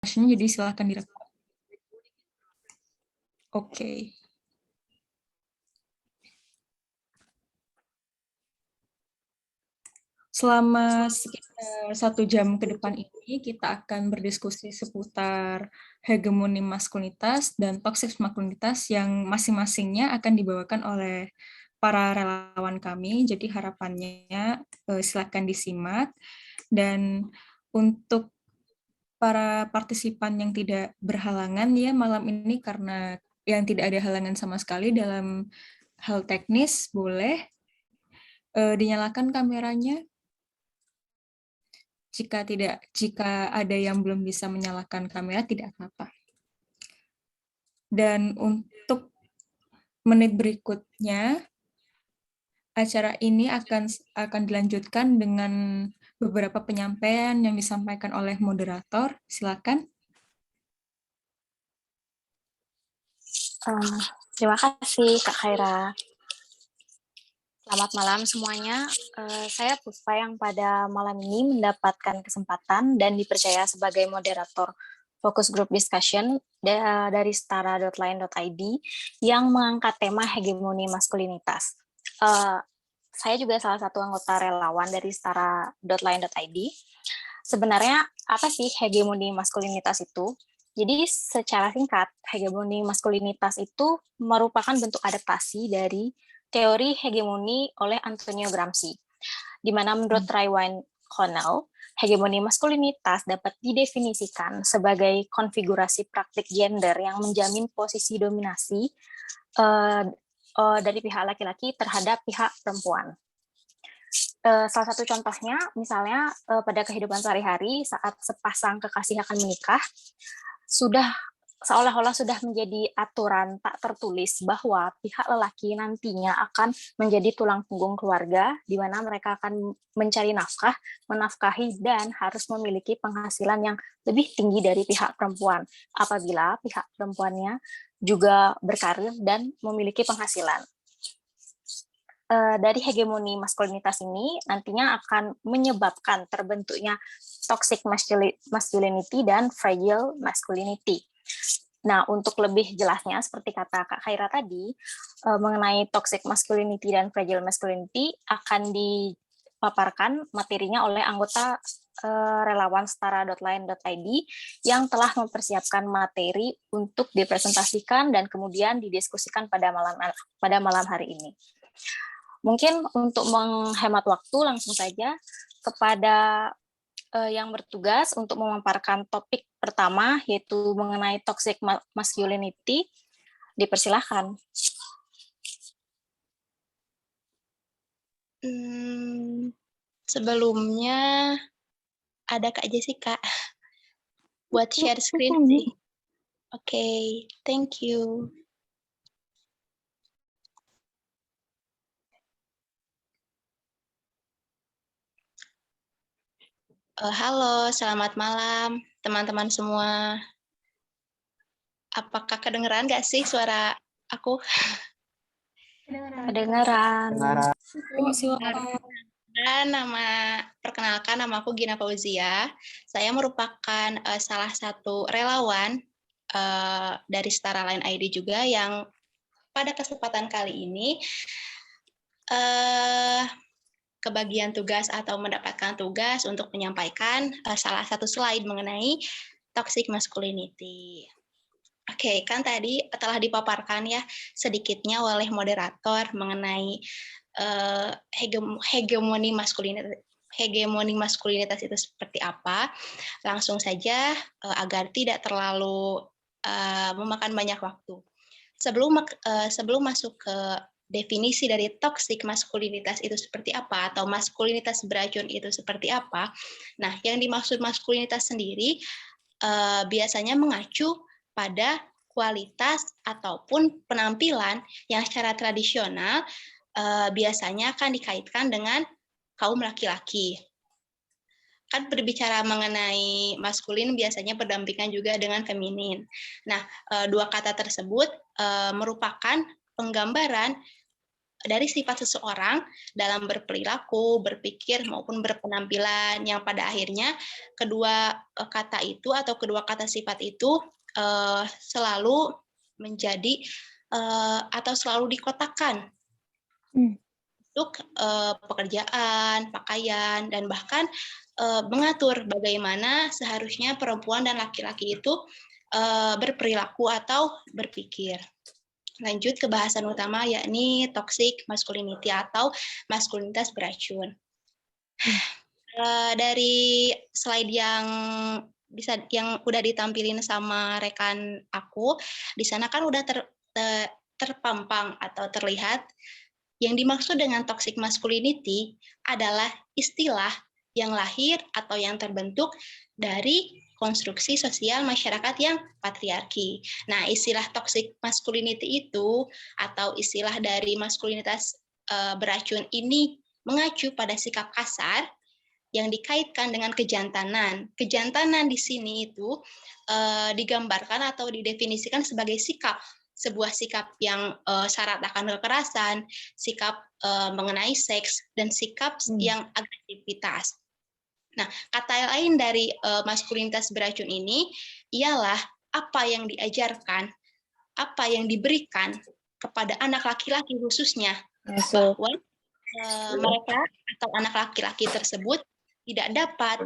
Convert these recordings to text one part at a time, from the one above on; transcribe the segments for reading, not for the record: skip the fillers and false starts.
jadi silahkan direkam. Oke. Selama sekitar 1 jam ke depan ini, kita akan berdiskusi seputar hegemoni maskulinitas dan toxic maskulinitas yang masing-masingnya akan dibawakan oleh para relawan kami. Jadi harapannya silakan disimak. Dan untuk para partisipan yang tidak berhalangan ya malam ini, karena yang tidak ada halangan sama sekali dalam hal teknis, boleh dinyalakan kameranya. Jika ada yang belum bisa menyalakan kamera, tidak apa-apa. Dan untuk menit berikutnya, acara ini akan dilanjutkan dengan beberapa penyampaian yang disampaikan oleh moderator. Silakan. Terima kasih, Kak Khaira. Selamat malam semuanya. Saya Puspa yang pada malam ini mendapatkan kesempatan dan dipercaya sebagai moderator Focus Group Discussion dari setara.line.id yang mengangkat tema hegemoni maskulinitas. Saya juga salah satu anggota relawan dari setara.line.id. Sebenarnya apa sih hegemoni maskulinitas itu? Jadi secara singkat, hegemoni maskulinitas itu merupakan bentuk adaptasi dari teori hegemoni oleh Antonio Gramsci, di mana menurut Raywine Connell, hegemoni maskulinitas dapat didefinisikan sebagai konfigurasi praktik gender yang menjamin posisi dominasi dari pihak laki-laki terhadap pihak perempuan. Salah satu contohnya, misalnya pada kehidupan sehari-hari saat sepasang kekasih akan menikah, seolah-olah sudah menjadi aturan tak tertulis bahwa pihak lelaki nantinya akan menjadi tulang punggung keluarga, di mana mereka akan mencari nafkah, menafkahi, dan harus memiliki penghasilan yang lebih tinggi dari pihak perempuan, apabila pihak perempuannya juga berkarir dan memiliki penghasilan. Dari hegemoni maskulinitas ini nantinya akan menyebabkan terbentuknya toxic masculinity dan fragile masculinity. Nah, untuk lebih jelasnya, seperti kata Kak Khaira tadi, mengenai toxic masculinity dan fragile masculinity akan dipaparkan materinya oleh anggota relawan setara.line.id yang telah mempersiapkan materi untuk dipresentasikan dan kemudian didiskusikan pada malam hari ini. Mungkin untuk menghemat waktu, langsung saja kepada yang bertugas untuk memaparkan topik pertama, yaitu mengenai toxic masculinity. Dipersilahkan. Sebelumnya ada Kak Jessica buat share screen sih. Oke, thank you. Halo, selamat malam teman-teman semua. Apakah kedengeran nggak sih suara aku? Kedengeran. Perkenalkan, nama aku Gina Fauzia. Saya merupakan salah satu relawan dari Setara Line ID juga yang pada kesempatan kali ini kebagian tugas atau mendapatkan tugas untuk menyampaikan salah satu slide mengenai toxic masculinity. Oke, kan tadi telah dipaparkan ya sedikitnya oleh moderator mengenai hegemoni maskulinitas itu seperti apa. Langsung saja agar tidak terlalu memakan banyak waktu. Sebelum masuk ke definisi dari toxic maskulinitas itu seperti apa, atau maskulinitas beracun itu seperti apa. Nah, yang dimaksud maskulinitas sendiri biasanya mengacu pada kualitas ataupun penampilan yang secara tradisional biasanya akan dikaitkan dengan kaum laki-laki. Kan berbicara mengenai maskulin biasanya berdampingan juga dengan feminin. Nah, dua kata tersebut merupakan penggambaran dari sifat seseorang dalam berperilaku, berpikir maupun berpenampilan yang pada akhirnya kedua kata itu atau kedua kata sifat itu selalu menjadi atau selalu dikotakkan untuk pekerjaan, pakaian, dan bahkan mengatur bagaimana seharusnya perempuan dan laki-laki itu berperilaku atau berpikir. Lanjut ke bahasan utama, yakni toxic masculinity atau maskulinitas beracun. Dari slide yang udah ditampilin sama rekan aku, di sana kan udah terpampang atau terlihat yang dimaksud dengan toxic masculinity adalah istilah yang lahir atau yang terbentuk dari konstruksi sosial masyarakat yang patriarki. Nah, istilah toxic masculinity itu atau istilah dari maskulinitas beracun ini mengacu pada sikap kasar yang dikaitkan dengan kejantanan. Kejantanan di sini itu digambarkan atau didefinisikan sebagai sikap, sebuah sikap yang syarat akan kekerasan, sikap mengenai seks, dan sikap yang agresivitas. Nah, kata lain dari maskulinitas beracun ini ialah apa yang diajarkan, apa yang diberikan kepada anak laki-laki khususnya, bahwa mereka atau anak laki-laki tersebut tidak dapat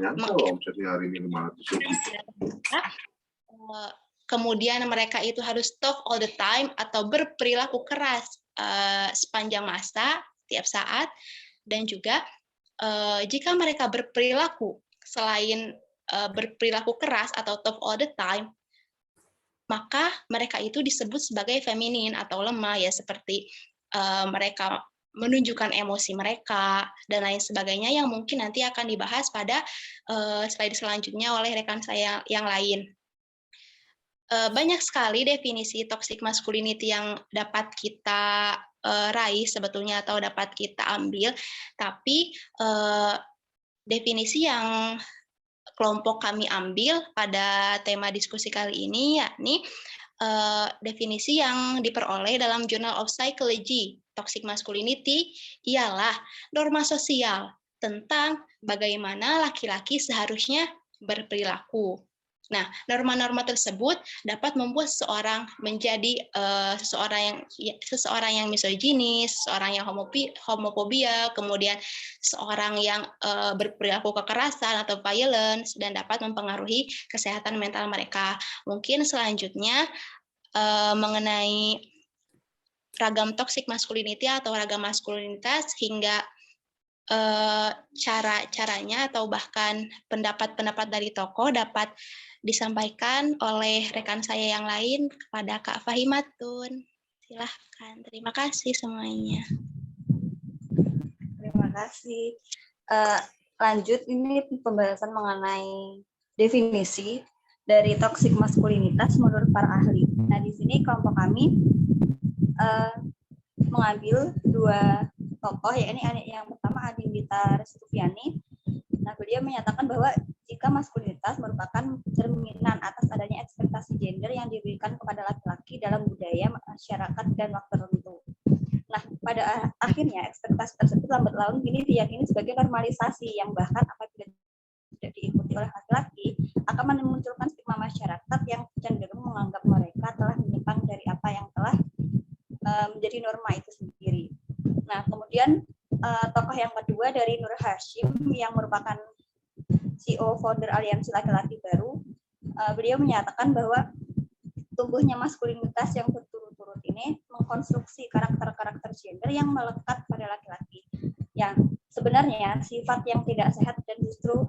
kemudian mereka itu harus tough all the time atau berperilaku keras sepanjang masa, setiap saat, dan juga jika mereka berperilaku selain berperilaku keras atau tough all the time, maka mereka itu disebut sebagai feminin atau lemah, ya, seperti mereka menunjukkan emosi mereka dan lain sebagainya yang mungkin nanti akan dibahas pada slide selanjutnya oleh rekan saya yang lain. Banyak sekali definisi toxic masculinity yang dapat kita raih sebetulnya atau dapat kita ambil, tapi definisi yang kelompok kami ambil pada tema diskusi kali ini yakni definisi yang diperoleh dalam Journal of Psychology. Toxic masculinity ialah norma sosial tentang bagaimana laki-laki seharusnya berperilaku. Nah, norma-norma tersebut dapat membuat seseorang menjadi seseorang yang misoginis, seseorang yang homofobia, kemudian seorang yang berperilaku kekerasan atau violence, dan dapat mempengaruhi kesehatan mental mereka. Mungkin selanjutnya mengenai ragam toxic masculinity atau ragam maskulinitas hingga cara-caranya atau bahkan pendapat-pendapat dari tokoh dapat disampaikan oleh rekan saya yang lain kepada Kak Fahimatun. Silahkan. Terima kasih semuanya. Terima kasih. Lanjut, ini pembahasan mengenai definisi dari toksik maskulinitas menurut para ahli. Nah, di sini kelompok kami mengambil dua tokoh, yakni yang pertama Adindita Restufiani. Nah, beliau menyatakan bahwa jika maskulinitas merupakan cerminan atas adanya ekspektasi gender yang diberikan kepada laki-laki dalam budaya, masyarakat, dan waktu tertentu. Nah, pada akhirnya ekspektasi tersebut lambat laun kini diyakini sebagai normalisasi yang bahkan apabila tidak diikuti oleh laki-laki akan memunculkan stigma masyarakat yang cenderung menganggap mereka telah menyimpang dari apa yang telah menjadi norma itu sendiri. Nah, kemudian tokoh yang kedua dari Nur Hashim yang merupakan CEO founder Aliansi Laki-Laki Baru, beliau menyatakan bahwa tumbuhnya maskulinitas yang berturut-turut ini mengkonstruksi karakter-karakter gender yang melekat pada laki-laki. Yang sebenarnya sifat yang tidak sehat dan justru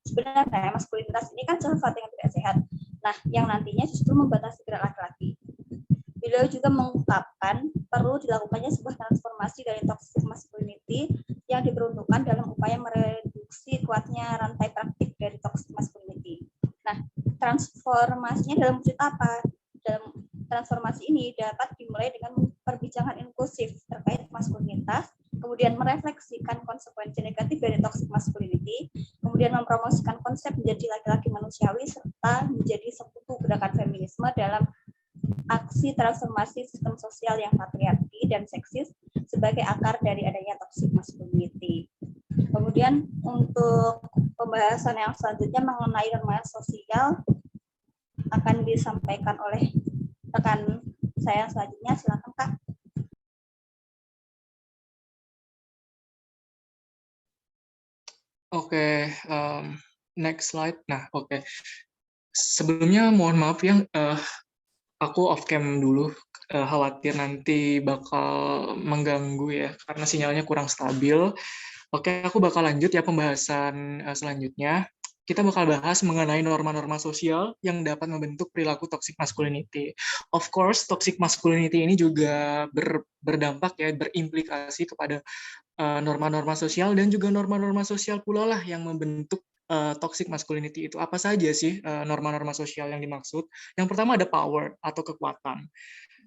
sebenarnya maskulinitas ini kan sifat yang tidak sehat. Nah, yang nantinya justru membatasi gerak laki-laki. Beliau juga mengungkapkan perlu dilakukannya sebuah transformasi dari toxic masculinity yang diperuntukkan dalam upaya mereduksi kuatnya rantai praktik dari toxic masculinity. Nah, transformasinya dalam wujud apa? Dalam transformasi ini dapat dimulai dengan perbincangan inklusif terkait maskulinitas, kemudian merefleksikan konsekuensi negatif dari toxic masculinity, kemudian mempromosikan konsep menjadi laki-laki manusiawi, serta menjadi sekutu gerakan feminisme dalam aksi transformasi sistem sosial yang patriarki dan seksis sebagai akar dari adanya toxic masculinity. Kemudian untuk pembahasan yang selanjutnya mengenai norma sosial akan disampaikan oleh rekan saya selanjutnya. Silakan Kak. Oke, next slide. Nah, oke. Sebelumnya mohon maaf ya, aku off cam dulu, khawatir nanti bakal mengganggu ya, karena sinyalnya kurang stabil. Oke, aku bakal lanjut ya pembahasan selanjutnya. Kita bakal bahas mengenai norma-norma sosial yang dapat membentuk perilaku toxic masculinity. Of course, toxic masculinity ini juga berdampak ya, berimplikasi kepada norma-norma sosial dan juga norma-norma sosial pula lah yang membentuk toxic masculinity itu. Apa saja sih norma-norma sosial yang dimaksud? Yang pertama ada power atau kekuatan.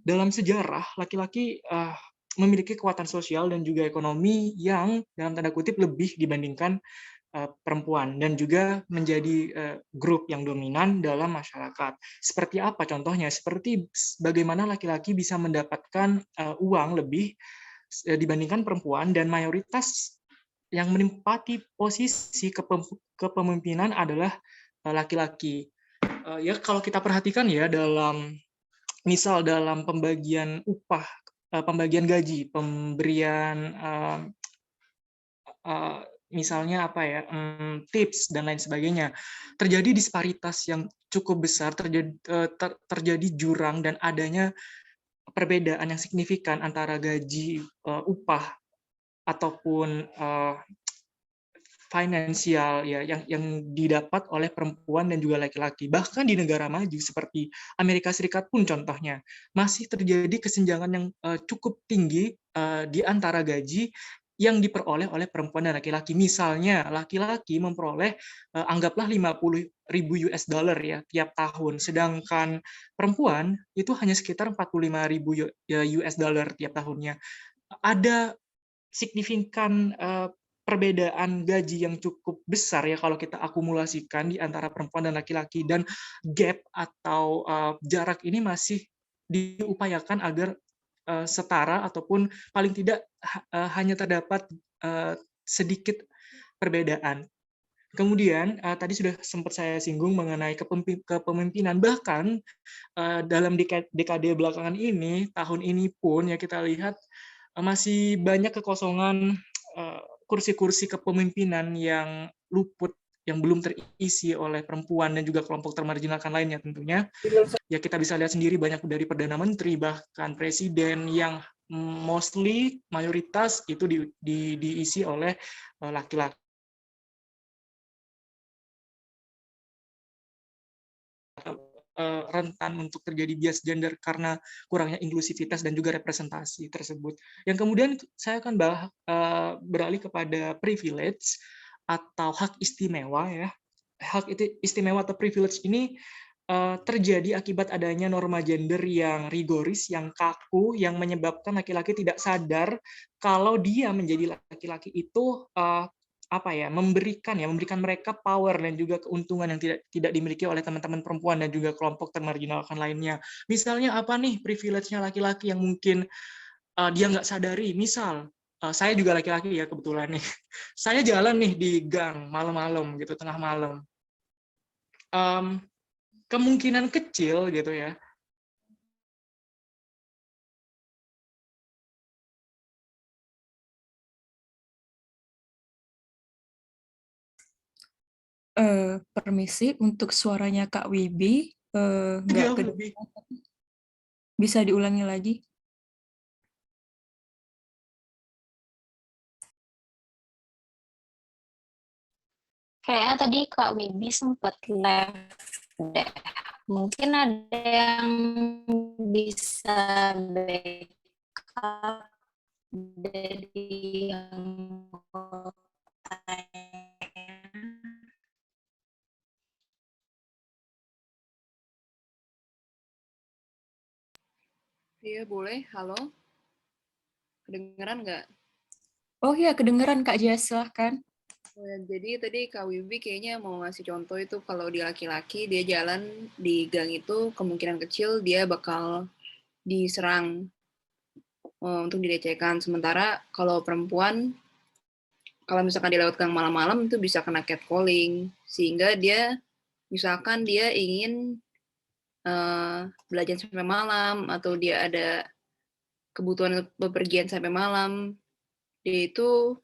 Dalam sejarah, laki-laki memiliki kekuatan sosial dan juga ekonomi yang dalam tanda kutip lebih dibandingkan perempuan dan juga menjadi grup yang dominan dalam masyarakat. Seperti apa contohnya? Seperti bagaimana laki-laki bisa mendapatkan uang lebih dibandingkan perempuan dan mayoritas yang menempati posisi kepemimpinan adalah laki-laki. Ya kalau kita perhatikan ya dalam misal dalam pembagian upah, pembagian gaji, pemberian misalnya apa ya, tips dan lain sebagainya, terjadi disparitas yang cukup besar, terjadi jurang dan adanya perbedaan yang signifikan antara gaji, upah ataupun finansial ya yang didapat oleh perempuan dan juga laki-laki. Bahkan di negara maju seperti Amerika Serikat pun contohnya masih terjadi kesenjangan yang cukup tinggi di antara gaji yang diperoleh oleh perempuan dan laki-laki. Misalnya laki-laki memperoleh anggaplah 50.000 US dollar ya tiap tahun, sedangkan perempuan itu hanya sekitar 45.000 US dollar tiap tahunnya. Ada signifikan perbedaan gaji yang cukup besar ya kalau kita akumulasikan di antara perempuan dan laki-laki, dan gap atau jarak ini masih diupayakan agar setara ataupun paling tidak hanya terdapat sedikit perbedaan. Kemudian tadi sudah sempat saya singgung mengenai kepemimpinan, bahkan dalam dekade belakangan ini, tahun ini pun ya kita lihat masih banyak kekosongan kursi-kursi kepemimpinan yang luput, yang belum terisi oleh perempuan dan juga kelompok termarginalkan lainnya tentunya. Ya kita bisa lihat sendiri banyak dari Perdana Menteri bahkan Presiden yang mostly mayoritas itu diisi oleh laki-laki. Rentan untuk terjadi bias gender karena kurangnya inklusivitas dan juga representasi tersebut. Yang kemudian saya akan beralih kepada privilege atau hak istimewa ya. Hak istimewa atau privilege ini terjadi akibat adanya norma gender yang rigoris, yang kaku, yang menyebabkan laki-laki tidak sadar kalau dia menjadi laki-laki itu memberikan mereka power dan juga keuntungan yang tidak dimiliki oleh teman-teman perempuan dan juga kelompok termarginalkan lainnya. Misalnya apa nih privilege-nya laki-laki yang mungkin dia nggak sadari. Misal saya juga laki-laki ya kebetulan nih. Saya jalan nih di gang malam-malam gitu, tengah malam. Kemungkinan kecil gitu ya. Permisi, untuk suaranya Kak Wibi nggak Jauh lebih. kedengaran. Bisa diulangi lagi? Kayaknya tadi Kak Wibi sempat left deh. Mungkin ada yang bisa backup dari yang Iya, boleh. Halo? Kedengeran nggak? Oh ya, kedengeran Kak Jess, silahkan. Jadi tadi Kak Wibi kayaknya mau ngasih contoh itu kalau di laki-laki dia jalan di gang itu kemungkinan kecil dia bakal diserang untuk dilecehkan. Sementara kalau perempuan, kalau misalkan dia lewat gang malam-malam itu bisa kena catcalling. Sehingga dia, misalkan dia ingin belajar sampai malam atau dia ada kebutuhan bepergian sampai malam, dia itu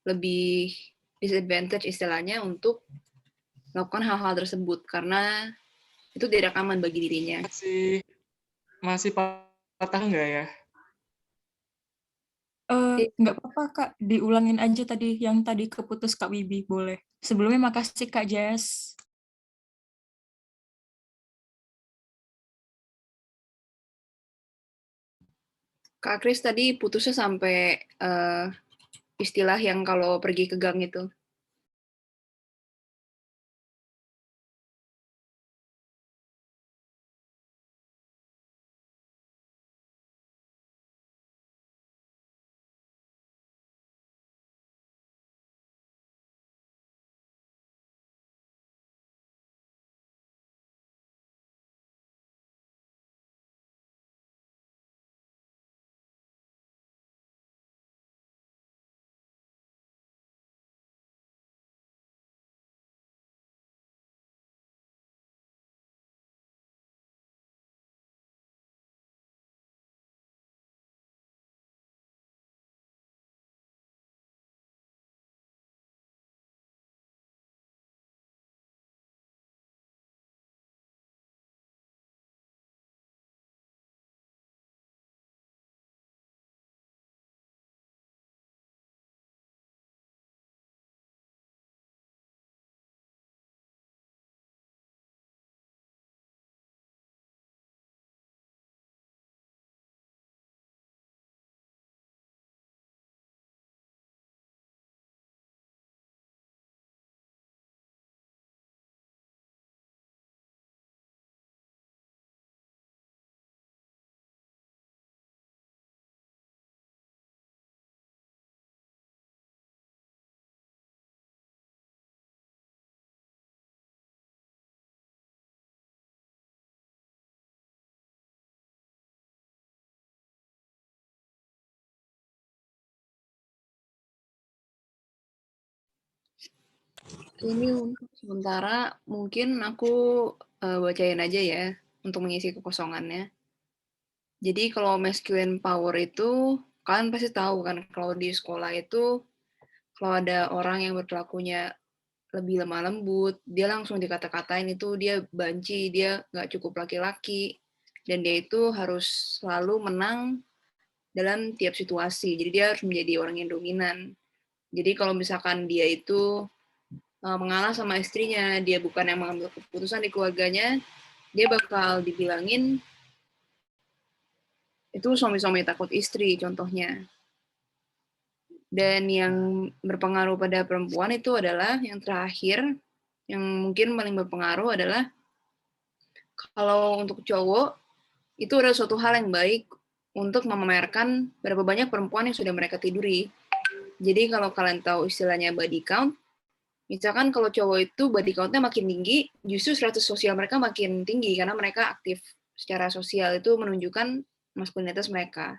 lebih disadvantage istilahnya untuk melakukan hal-hal tersebut karena itu tidak aman bagi dirinya. Masih patah nggak ya? Nggak apa-apa Kak, diulangin aja tadi yang tadi keputus Kak Wibi, boleh. Sebelumnya makasih Kak Jess. Kak Kris tadi putusnya sampai istilah yang kalau pergi ke gang itu. Ini untuk sementara mungkin aku bacain aja ya untuk mengisi kekosongannya. Jadi kalau masculine power itu kalian pasti tahu kan kalau di sekolah itu kalau ada orang yang berperilakunya lebih lemah lembut, dia langsung dikata-katain itu dia banci, dia nggak cukup laki-laki, dan dia itu harus selalu menang dalam tiap situasi. Jadi dia harus menjadi orang yang dominan. Jadi kalau misalkan dia itu mengalah sama istrinya, dia bukan yang mengambil keputusan di keluarganya, dia bakal dibilangin itu suami-suami takut istri contohnya. Dan yang berpengaruh pada perempuan itu adalah yang terakhir, yang mungkin paling berpengaruh adalah kalau untuk cowok, itu adalah suatu hal yang baik untuk memamerkan berapa banyak perempuan yang sudah mereka tiduri. Jadi kalau kalian tahu istilahnya body count, misalkan kalau cowok itu body count-nya makin tinggi, justru status sosial mereka makin tinggi karena mereka aktif secara sosial, itu menunjukkan maskulinitas mereka.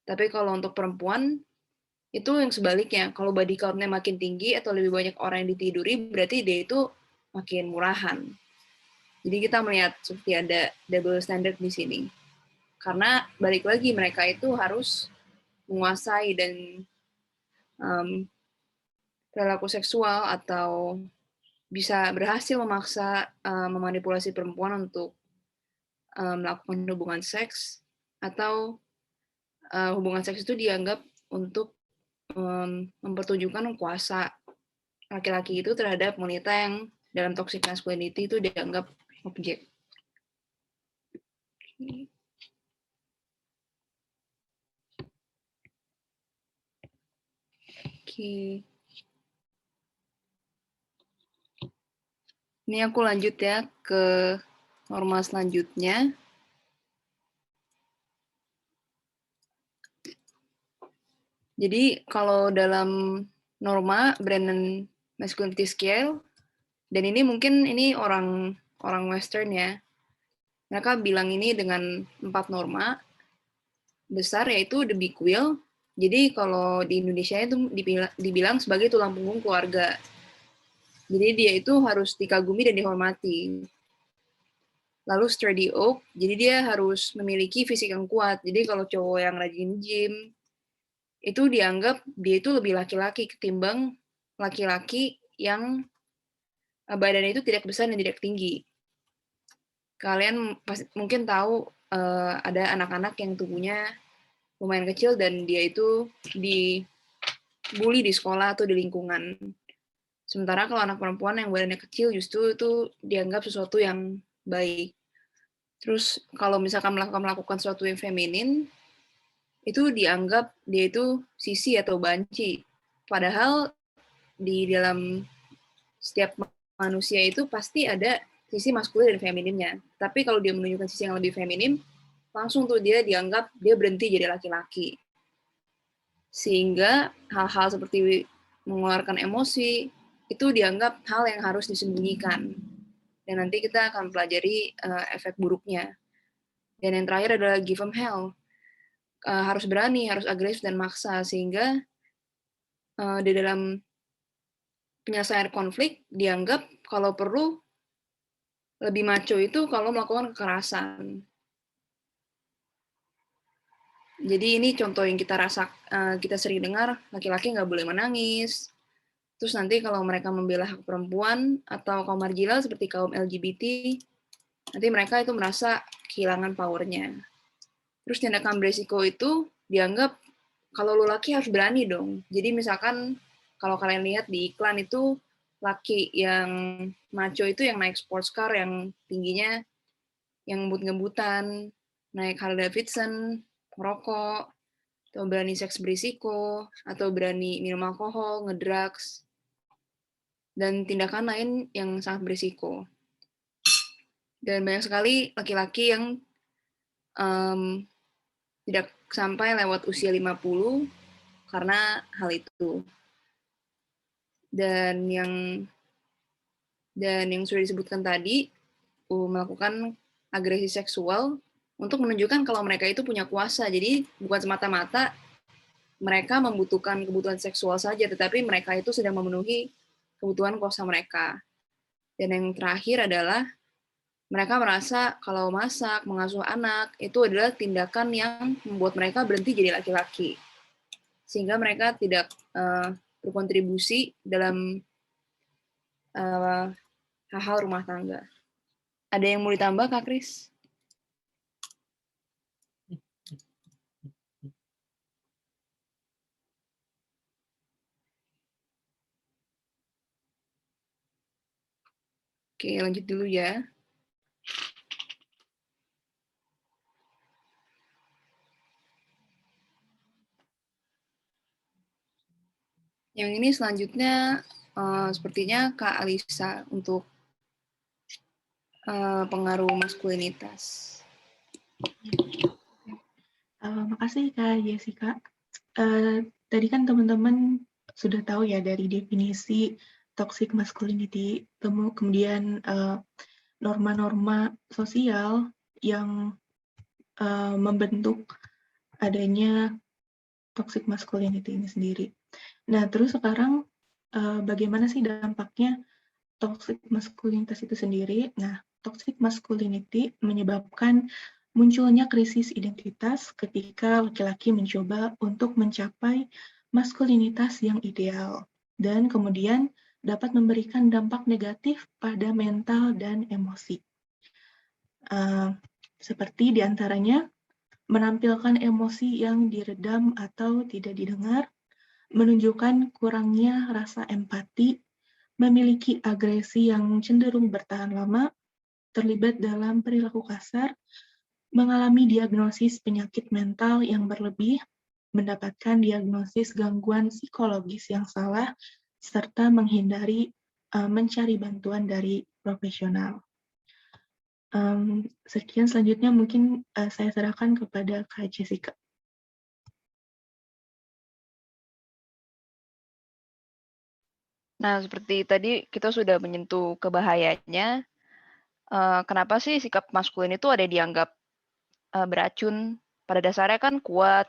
Tapi kalau untuk perempuan, itu yang sebaliknya. Kalau body count-nya makin tinggi atau lebih banyak orang yang ditiduri, berarti dia itu makin murahan. Jadi kita melihat seperti ada double standard di sini. Karena balik lagi mereka itu harus menguasai dan perilaku seksual atau bisa berhasil memaksa memanipulasi perempuan untuk melakukan hubungan seks atau hubungan seks itu dianggap untuk mempertunjukkan kuasa laki-laki itu terhadap wanita yang dalam toxic masculinity itu dianggap objek. Oke. Ini aku lanjut ya ke norma selanjutnya. Jadi kalau dalam norma Brennan Masculinity Scale, dan ini mungkin orang Western ya. Mereka bilang ini dengan 4 norma besar, yaitu the big wheel. Jadi kalau di Indonesia itu dibilang sebagai tulang punggung keluarga. Jadi dia itu harus dikagumi dan dihormati. Lalu sturdy oak, jadi dia harus memiliki fisik yang kuat. Jadi kalau cowok yang rajin gym, itu dianggap dia itu lebih laki-laki ketimbang laki-laki yang badannya itu tidak besar dan tidak tinggi. Kalian mungkin tahu ada anak-anak yang tubuhnya lumayan kecil dan dia itu dibully di sekolah atau di lingkungan. Sementara kalau anak perempuan yang badannya kecil justru itu dianggap sesuatu yang baik. Terus kalau misalkan melakukan sesuatu yang feminin, itu dianggap dia itu sisi atau banci. Padahal di dalam setiap manusia itu pasti ada sisi maskulin dan femininnya. Tapi kalau dia menunjukkan sisi yang lebih feminin, langsung tuh dia dianggap dia berhenti jadi laki-laki. Sehingga hal-hal seperti mengeluarkan emosi itu dianggap hal yang harus disembunyikan. Dan nanti kita akan pelajari efek buruknya. Dan yang terakhir adalah give them hell. Harus berani, harus agresif dan maksa, sehingga di dalam penyelesaian konflik dianggap kalau perlu lebih macho itu kalau melakukan kekerasan. Jadi ini contoh yang kita sering dengar, laki-laki nggak boleh menangis. Terus nanti kalau mereka membela hak perempuan atau kaum marginal seperti kaum LGBT, nanti mereka itu merasa kehilangan powernya. Terus tindakan beresiko itu dianggap kalau lo laki harus berani dong. Jadi misalkan kalau kalian lihat di iklan itu laki yang macho itu yang naik sports car yang tingginya yang ngebut-ngebutan, naik Harley Davidson, merokok, atau berani seks berisiko, atau berani minum alkohol, ngedrugs, dan tindakan lain yang sangat berisiko. Dan banyak sekali laki-laki yang tidak sampai lewat usia 50 karena hal itu. Dan yang sudah disebutkan tadi, melakukan agresi seksual untuk menunjukkan kalau mereka itu punya kuasa. Jadi bukan semata-mata mereka membutuhkan kebutuhan seksual saja, tetapi mereka itu sedang memenuhi kebutuhan kuasa mereka. Dan yang terakhir adalah mereka merasa kalau masak, mengasuh anak, itu adalah tindakan yang membuat mereka berhenti jadi laki-laki. Sehingga mereka tidak berkontribusi dalam hal-hal rumah tangga. Ada yang mau ditambah, Kak Kris? Oke, lanjut dulu ya. Yang ini selanjutnya sepertinya Kak Alisa untuk pengaruh maskulinitas. Makasih Kak Jessica. Tadi kan teman-teman sudah tahu ya dari definisi toxic masculinity, kemudian norma-norma sosial yang membentuk adanya toxic masculinity ini sendiri. Nah, terus sekarang bagaimana sih dampaknya toxic maskulinitas itu sendiri? Nah, toxic masculinity menyebabkan munculnya krisis identitas ketika laki-laki mencoba untuk mencapai maskulinitas yang ideal dan kemudian dapat memberikan dampak negatif pada mental dan emosi. Seperti diantaranya menampilkan emosi yang diredam atau tidak didengar, menunjukkan kurangnya rasa empati, memiliki agresi yang cenderung bertahan lama, terlibat dalam perilaku kasar, mengalami diagnosis penyakit mental yang berlebih, mendapatkan diagnosis gangguan psikologis yang salah, serta menghindari mencari bantuan dari profesional. Sekian, selanjutnya mungkin saya serahkan kepada Kak Jessica. Nah, seperti tadi kita sudah menyentuh kebahayanya. Kenapa sih sikap maskulin itu ada dianggap beracun? Pada dasarnya kan kuat,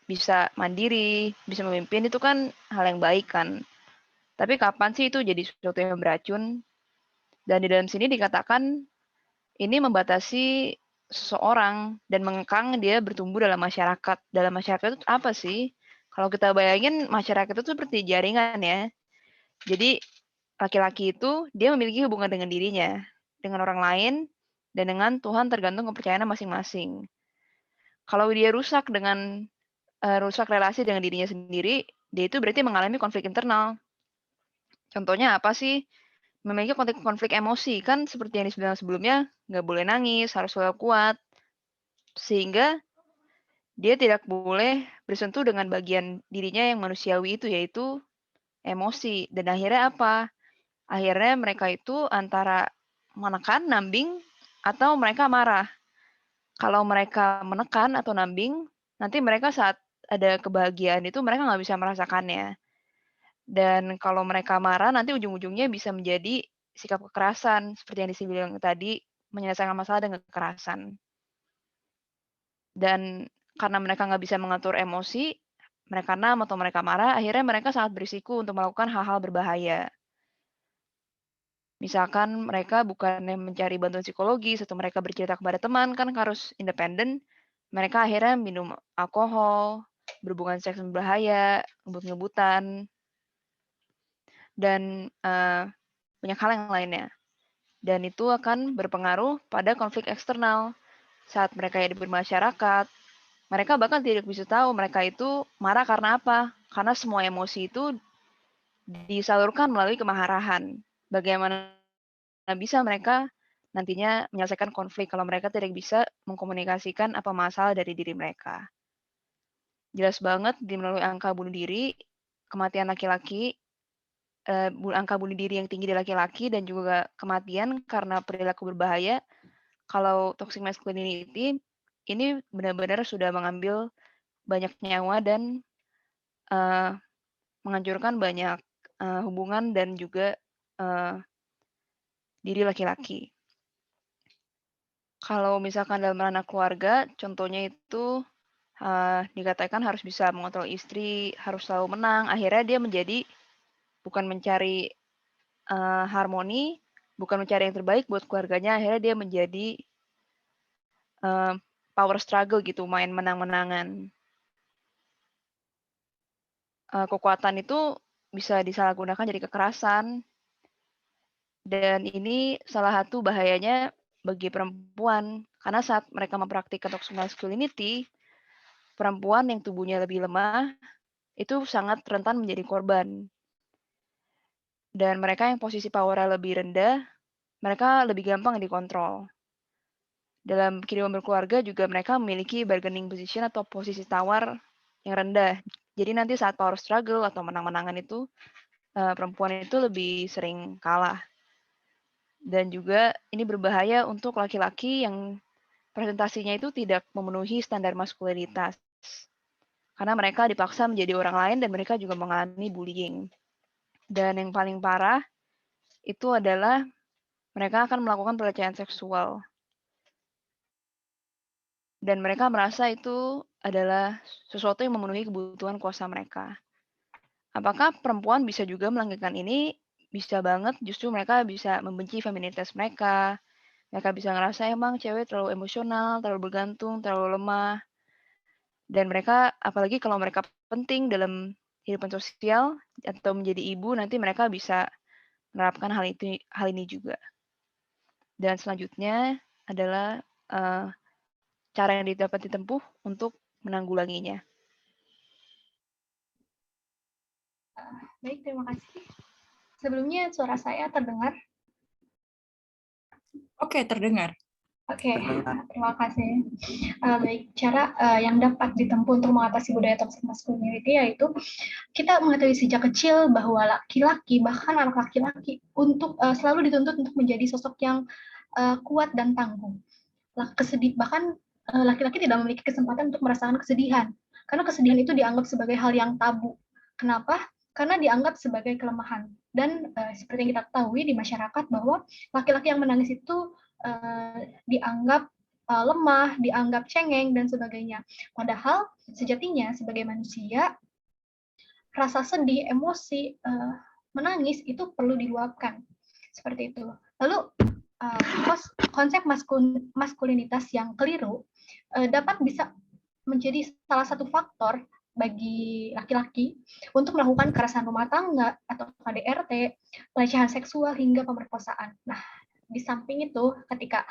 bisa mandiri, bisa memimpin, itu kan hal yang baik kan. Tapi kapan sih itu jadi sesuatu yang beracun? Dan di dalam sini dikatakan ini membatasi seseorang dan mengekang dia bertumbuh dalam masyarakat. Dalam masyarakat itu apa sih? Kalau kita bayangin masyarakat itu seperti jaringan ya. Jadi laki-laki itu dia memiliki hubungan dengan dirinya, dengan orang lain, dan dengan Tuhan tergantung kepercayaannya masing-masing. Kalau dia rusak dengan rusak relasi dengan dirinya sendiri, dia itu berarti mengalami konflik internal. Contohnya apa sih? Memiliki konflik emosi, kan seperti yang dibilang sebelumnya, nggak boleh nangis, harus selalu kuat, sehingga dia tidak boleh bersentuh dengan bagian dirinya yang manusiawi itu, yaitu emosi. Dan akhirnya apa? Akhirnya mereka itu antara menekan, nambing, atau mereka marah. Kalau mereka menekan atau nambing, nanti mereka saat ada kebahagiaan itu mereka nggak bisa merasakannya. Dan kalau mereka marah, nanti ujung-ujungnya bisa menjadi sikap kekerasan, seperti yang dibilang tadi, menyelesaikan masalah dengan kekerasan. Dan karena mereka nggak bisa mengatur emosi, mereka enam atau mereka marah, akhirnya mereka sangat berisiko untuk melakukan hal-hal berbahaya. Misalkan mereka bukannya mencari bantuan psikologis atau mereka bercerita kepada teman, kan harus independen. Mereka akhirnya minum alkohol, berhubungan seks berbahaya, ngebut-ngebutan, dan banyak hal yang lainnya. Dan itu akan berpengaruh pada konflik eksternal. Saat mereka hidup bermasyarakat, mereka bahkan tidak bisa tahu mereka itu marah karena apa. Karena semua emosi itu disalurkan melalui kemarahan. Bagaimana bisa mereka nantinya menyelesaikan konflik kalau mereka tidak bisa mengkomunikasikan apa masalah dari diri mereka. Jelas banget di melalui angka bunuh diri, kematian laki-laki, angka bunuh diri yang tinggi di laki-laki, dan juga kematian karena perilaku berbahaya. Kalau toxic masculinity ini benar-benar sudah mengambil banyak nyawa dan menghancurkan banyak hubungan dan juga diri laki-laki. Kalau misalkan dalam ranah keluarga, contohnya itu dikatakan harus bisa mengontrol istri, harus selalu menang. Akhirnya dia menjadi bukan mencari harmoni, bukan mencari yang terbaik buat keluarganya. Akhirnya dia menjadi power struggle gitu, main menang-menangan. Kekuatan itu bisa disalahgunakan jadi kekerasan. Dan ini salah satu bahayanya bagi perempuan. Karena saat mereka mempraktikkan toxic masculinity, perempuan yang tubuhnya lebih lemah itu sangat rentan menjadi korban. Dan mereka yang posisi power-nya lebih rendah, mereka lebih gampang dikontrol. Dalam kehidupan berkeluarga juga mereka memiliki bargaining position atau posisi tawar yang rendah. Jadi nanti saat power struggle atau menang-menangan itu, perempuan itu lebih sering kalah. Dan juga ini berbahaya untuk laki-laki yang presentasinya itu tidak memenuhi standar maskulinitas. Karena mereka dipaksa menjadi orang lain dan mereka juga mengalami bullying. Dan yang paling parah itu adalah mereka akan melakukan pelecehan seksual. Dan mereka merasa itu adalah sesuatu yang memenuhi kebutuhan kuasa mereka. Apakah perempuan bisa juga melanggengkan ini? Bisa banget, justru mereka bisa membenci feminitas mereka. Mereka bisa ngerasa emang cewek terlalu emosional, terlalu bergantung, terlalu lemah. Dan mereka, apalagi kalau mereka penting dalam kehidupan sosial atau menjadi ibu, nanti mereka bisa menerapkan hal ini juga. Dan selanjutnya adalah cara yang dapat ditempuh untuk menanggulanginya. Baik, terima kasih. Sebelumnya suara saya terdengar? Oke, terdengar. Oke, terima kasih. Baik, cara yang dapat ditempuh untuk mengatasi budaya toxic masculinity yaitu kita mengetahui sejak kecil bahwa laki-laki, bahkan anak laki-laki, untuk selalu dituntut untuk menjadi sosok yang kuat dan tangguh. Bahkan laki-laki tidak memiliki kesempatan untuk merasakan kesedihan, karena kesedihan itu dianggap sebagai hal yang tabu. Kenapa? karena dianggap sebagai kelemahan. Dan seperti yang kita ketahui di masyarakat bahwa laki-laki yang menangis itu dianggap lemah, dianggap cengeng, dan sebagainya. Padahal sejatinya sebagai manusia, rasa sedih, emosi, menangis itu perlu diluapkan. Seperti itu. Lalu konsep maskulinitas yang keliru dapat bisa menjadi salah satu faktor bagi laki-laki untuk melakukan kekerasan rumah tangga atau KDRT, pelecehan seksual hingga pemerkosaan. Nah, di samping itu, ketika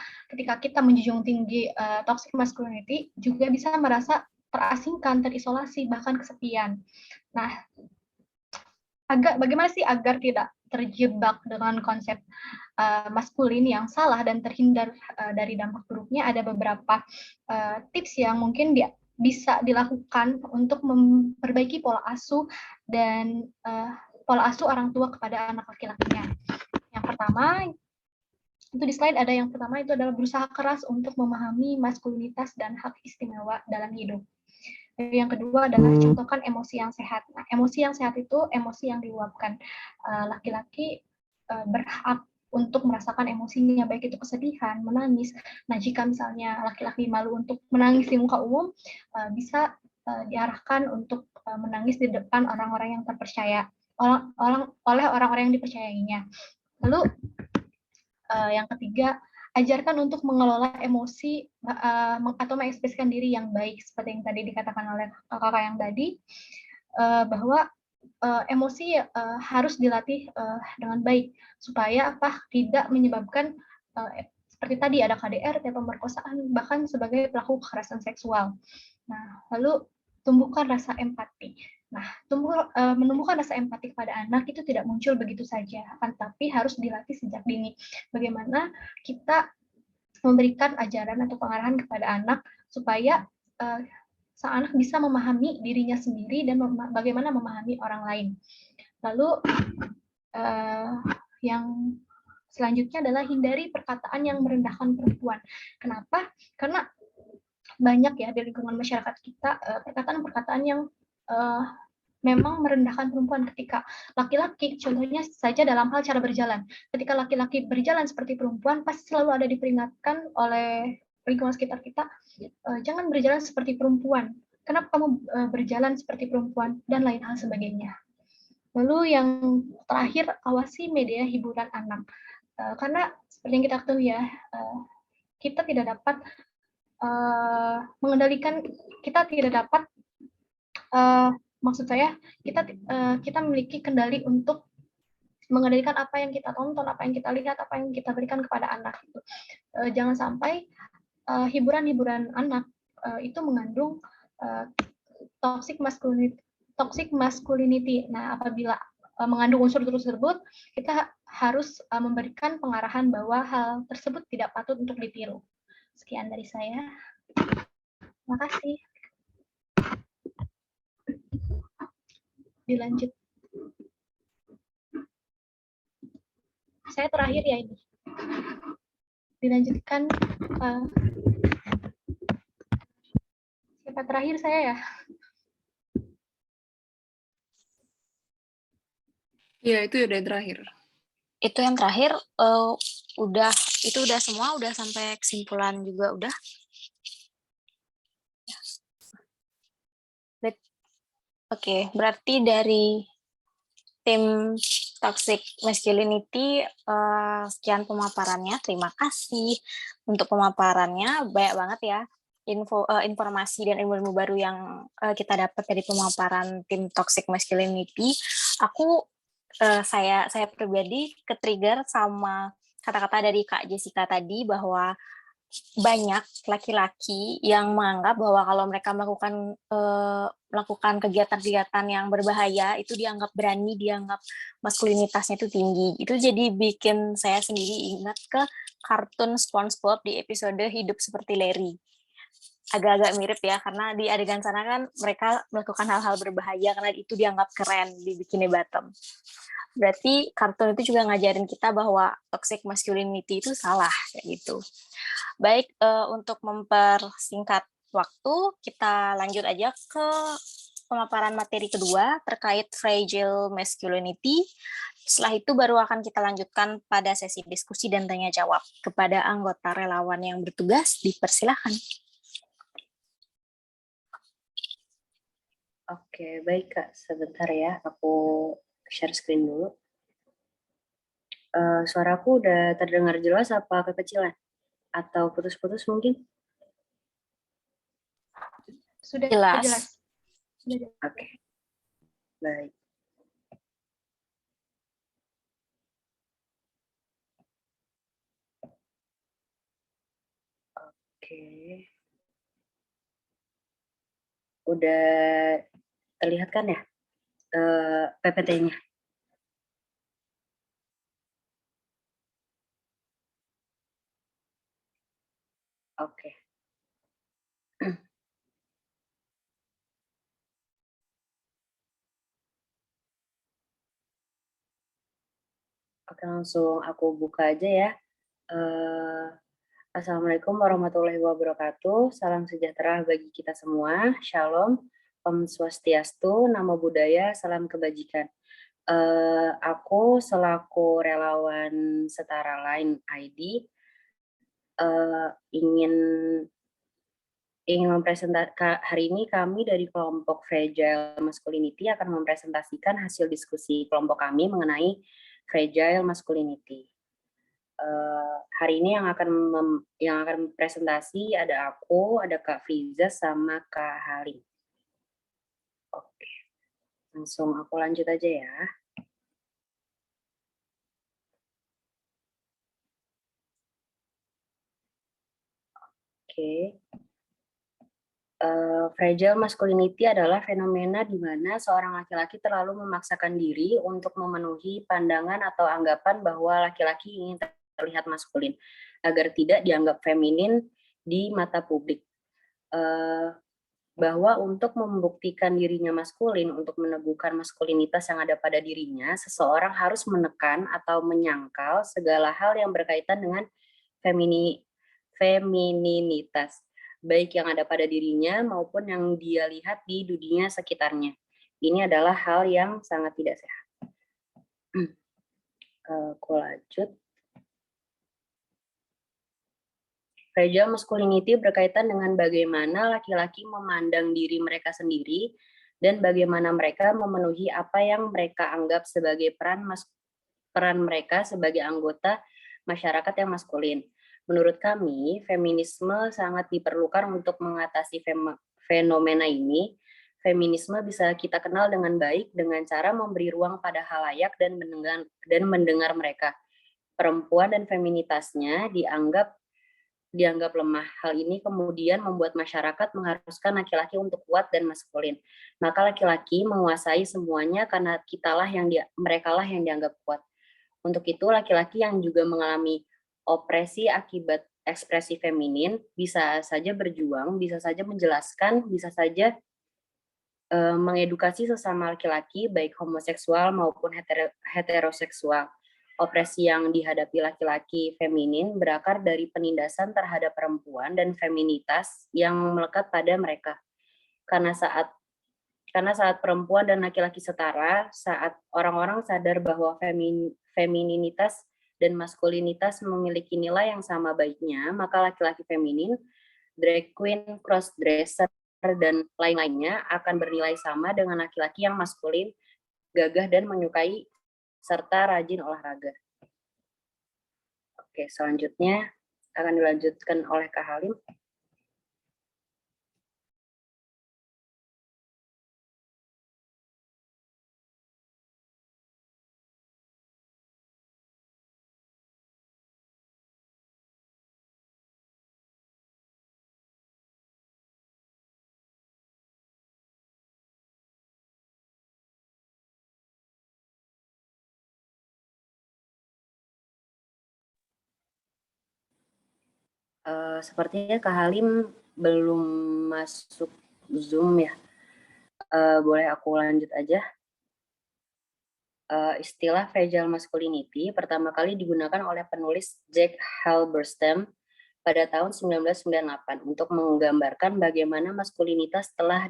kita menjunjung tinggi toxic masculinity, juga bisa merasa terasingkan, terisolasi, bahkan kesepian. Nah, bagaimana sih agar tidak terjebak dengan konsep maskulin yang salah dan terhindar dari dampak buruknya? Ada beberapa tips yang mungkin bisa dilakukan untuk memperbaiki pola asuh dan pola asuh orang tua kepada anak laki-lakinya. Yang pertama, itu di slide ada yang pertama, itu adalah berusaha keras untuk memahami maskulinitas dan hak istimewa dalam hidup. Yang kedua adalah contohkan emosi yang sehat. Nah, emosi yang sehat itu emosi yang diluapkan. Laki-laki berhak untuk merasakan emosinya, baik itu kesedihan, menangis. Nah, jika misalnya laki-laki malu untuk menangis di muka umum, bisa diarahkan untuk menangis di depan orang-orang yang terpercaya, oleh orang-orang yang dipercayainya. Lalu yang ketiga, ajarkan untuk mengelola emosi atau mengekspresikan diri yang baik, seperti yang tadi dikatakan oleh kakak yang tadi, bahwa emosi harus dilatih dengan baik supaya tidak menyebabkan seperti tadi ada KDRT, pemerkosaan, bahkan sebagai pelaku kekerasan seksual. Nah, lalu tumbuhkan rasa empati. Nah, menumbuhkan rasa empati kepada anak itu tidak muncul begitu saja, akan tapi harus dilatih sejak dini. Bagaimana kita memberikan ajaran atau pengarahan kepada anak supaya sang anak bisa memahami dirinya sendiri dan bagaimana memahami orang lain. Lalu yang selanjutnya adalah hindari perkataan yang merendahkan perempuan. Kenapa? Karena banyak ya di lingkungan masyarakat kita perkataan-perkataan yang memang merendahkan perempuan. Ketika laki-laki, contohnya saja dalam hal cara berjalan. Ketika laki-laki berjalan seperti perempuan, pasti selalu ada diperingatkan oleh lingkungan sekitar kita, jangan berjalan seperti perempuan. Kenapa kamu berjalan seperti perempuan? Dan lain hal sebagainya. Lalu yang terakhir, awasi media hiburan anak. Karena seperti yang kita ketahui ya, kita tidak dapat mengendalikan, kita tidak dapat maksud saya kita memiliki kendali untuk mengendalikan apa yang kita tonton, apa yang kita lihat, apa yang kita berikan kepada anak. Jangan sampai hiburan-hiburan anak itu mengandung toxic masculinity. Nah, apabila mengandung unsur tersebut, kita harus memberikan pengarahan bahwa hal tersebut tidak patut untuk ditiru. Sekian dari saya. Terima kasih. Dilanjut. Saya terakhir ya ini. Dilanjutkan. Siapa terakhir saya ya? Ya, itu udah terakhir. Itu yang terakhir, itu udah semua, udah sampai kesimpulan juga udah. Oke, berarti dari tim Toxic Masculinity, sekian pemaparannya. Terima kasih untuk pemaparannya, banyak banget ya informasi dan ilmu-ilmu baru yang kita dapat dari pemaparan tim Toxic Masculinity. Saya pribadi ke-trigger sama kata-kata dari Kak Jessica tadi, bahwa banyak laki-laki yang menganggap bahwa kalau mereka melakukan kegiatan-kegiatan yang berbahaya itu dianggap berani, dianggap maskulinitasnya itu tinggi. Itu jadi bikin saya sendiri ingat ke kartun SpongeBob di episode Hidup Seperti Larry. Agak-agak mirip ya, karena di adegan sana kan mereka melakukan hal-hal berbahaya karena itu dianggap keren di Bikini Bottom. Berarti kartun itu juga ngajarin kita bahwa toxic masculinity itu salah, kayak gitu. Baik, untuk mempersingkat waktu, kita lanjut aja ke pemaparan materi kedua terkait fragile masculinity. Setelah itu baru akan kita lanjutkan pada sesi diskusi dan tanya jawab. Kepada anggota relawan yang bertugas, dipersilahkan. Oke, baik Kak. Sebentar ya, aku share screen dulu. Suaraku udah terdengar jelas apa kekecilan? Atau putus-putus mungkin? Sudah Jelas. jelas. Sudah jelas. Oke, baik. Oke. Udah terlihat kan ya PPT-nya? Oke. Oke, langsung aku buka aja ya. Assalamualaikum warahmatullahi wabarakatuh. Salam sejahtera bagi kita semua. Shalom, Om Swastiastu, Namo Buddhaya, salam kebajikan. Aku selaku relawan Setara Line ID ingin mempresentasikan hari ini kami dari kelompok Fragile Masculinity akan mempresentasikan hasil diskusi kelompok kami mengenai Fragile Masculinity. Hari ini yang akan presentasi ada aku, ada Kak Fiza sama Kak Halim. Oke, langsung aku lanjut aja ya. Oke. Fragile masculinity adalah fenomena di mana seorang laki-laki terlalu memaksakan diri untuk memenuhi pandangan atau anggapan bahwa laki-laki ingin terlihat maskulin agar tidak dianggap feminin di mata publik. Bahwa untuk membuktikan dirinya maskulin, untuk meneguhkan maskulinitas yang ada pada dirinya, seseorang harus menekan atau menyangkal segala hal yang berkaitan dengan femininitas, baik yang ada pada dirinya maupun yang dia lihat di dunia sekitarnya. Ini adalah hal yang sangat tidak sehat. Aku lanjut. Fragile masculinity berkaitan dengan bagaimana laki-laki memandang diri mereka sendiri dan bagaimana mereka memenuhi apa yang mereka anggap sebagai peran mereka sebagai anggota masyarakat yang maskulin. Menurut kami, feminisme sangat diperlukan untuk mengatasi fenomena ini. Feminisme bisa kita kenal dengan baik dengan cara memberi ruang pada halayak dan mendengar mereka. Perempuan dan feminitasnya dianggap lemah. Hal ini kemudian membuat masyarakat mengharuskan laki-laki untuk kuat dan maskulin. Maka laki-laki menguasai semuanya karena merekalah yang dianggap kuat. Untuk itu laki-laki yang juga mengalami opresi akibat ekspresi feminin bisa saja berjuang, bisa saja menjelaskan, bisa saja mengedukasi sesama laki-laki baik homoseksual maupun heteroseksual. Opresi yang dihadapi laki-laki feminin berakar dari penindasan terhadap perempuan dan feminitas yang melekat pada mereka. Karena saat perempuan dan laki-laki setara, saat orang-orang sadar bahwa femininitas dan maskulinitas memiliki nilai yang sama baiknya, maka laki-laki feminin, drag queen, crossdresser, dan lain-lainnya akan bernilai sama dengan laki-laki yang maskulin, gagah, dan menyukai serta rajin olahraga. Oke, selanjutnya akan dilanjutkan oleh Kak Halim. Sepertinya Kak Halim belum masuk Zoom ya. Boleh aku lanjut aja? Istilah fragile masculinity pertama kali digunakan oleh penulis Jack Halberstam pada tahun 1998 untuk menggambarkan bagaimana maskulinitas telah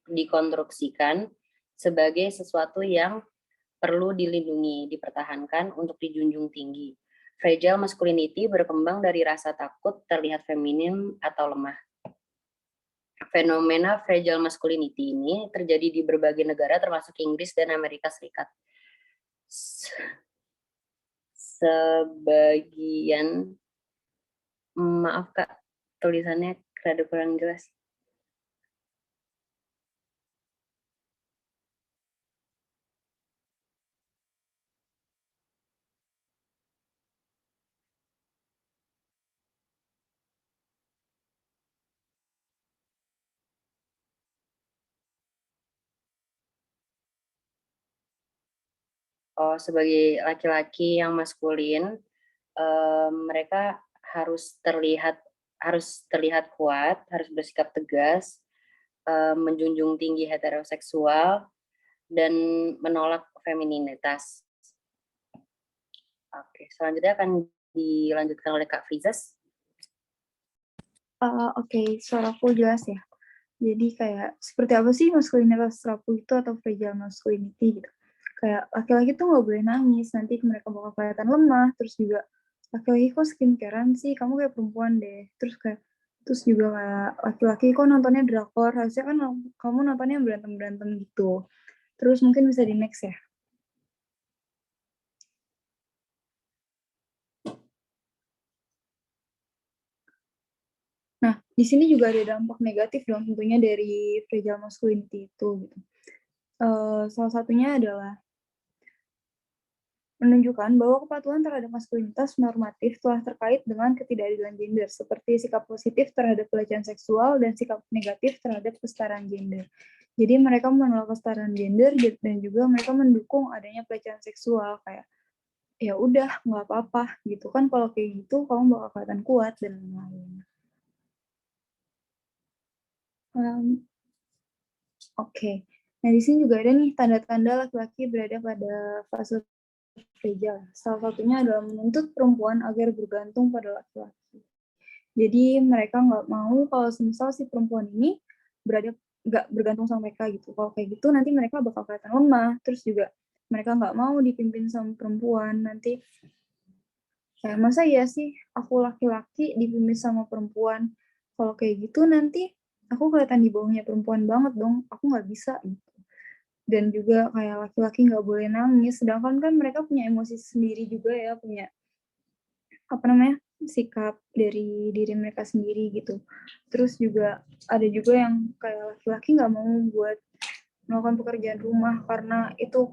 dikonstruksikan sebagai sesuatu yang perlu dilindungi, dipertahankan untuk dijunjung tinggi. Fragile masculinity berkembang dari rasa takut terlihat feminim atau lemah. Fenomena fragile masculinity ini terjadi di berbagai negara termasuk Inggris dan Amerika Serikat. Sebagian, maaf Kak, tulisannya rada kurang jelas. Sebagai laki-laki yang maskulin, mereka harus terlihat kuat, harus bersikap tegas, menjunjung tinggi heteroseksual, dan menolak femininitas. Oke, selanjutnya akan dilanjutkan oleh Kak Frizas. Oke, suaraku jelas ya. Jadi kayak seperti apa sih maskulinitas rapuh itu atau fragile masculinity gitu. Kayak laki-laki tuh nggak boleh nangis, nanti mereka bakal kelihatan lemah. Terus juga laki-laki kok skincarean sih, kamu kayak perempuan deh. Terus juga kayak laki-laki kok nontonnya drakor, harusnya kan kamu nontonnya berantem-berantem gitu. Terus mungkin bisa di next ya. Nah, di sini juga ada dampak negatif dong tentunya dari fragile masculinity itu gitu. Salah satunya adalah menunjukkan bahwa kepatuhan terhadap maskulinitas normatif telah terkait dengan ketidakadilan gender, seperti sikap positif terhadap pelecehan seksual dan sikap negatif terhadap kesetaraan gender. Jadi mereka menolak kesetaraan gender dan juga mereka mendukung adanya pelecehan seksual, kayak ya udah nggak apa-apa gitu kan, kalau kayak gitu kamu bakal kelihatan kuat dan lain-lain. Oke. Nah di sini juga ada nih tanda-tanda laki-laki berada pada fase fragile. Salah satunya adalah menuntut perempuan agar bergantung pada laki-laki. Jadi mereka nggak mau kalau semisal si perempuan ini nggak bergantung sama mereka gitu. Kalau kayak gitu nanti mereka bakal kelihatan lemah. Terus juga mereka nggak mau dipimpin sama perempuan. Nanti kayak masa ya sih aku laki-laki dipimpin sama perempuan. Kalau kayak gitu nanti aku kelihatan di bawahnya perempuan banget dong. Aku nggak bisa gitu. Dan juga kayak laki-laki nggak boleh nangis, sedangkan kan mereka punya emosi sendiri juga ya, punya sikap dari diri mereka sendiri gitu. Terus juga ada juga yang kayak laki-laki nggak mau buat melakukan pekerjaan rumah karena itu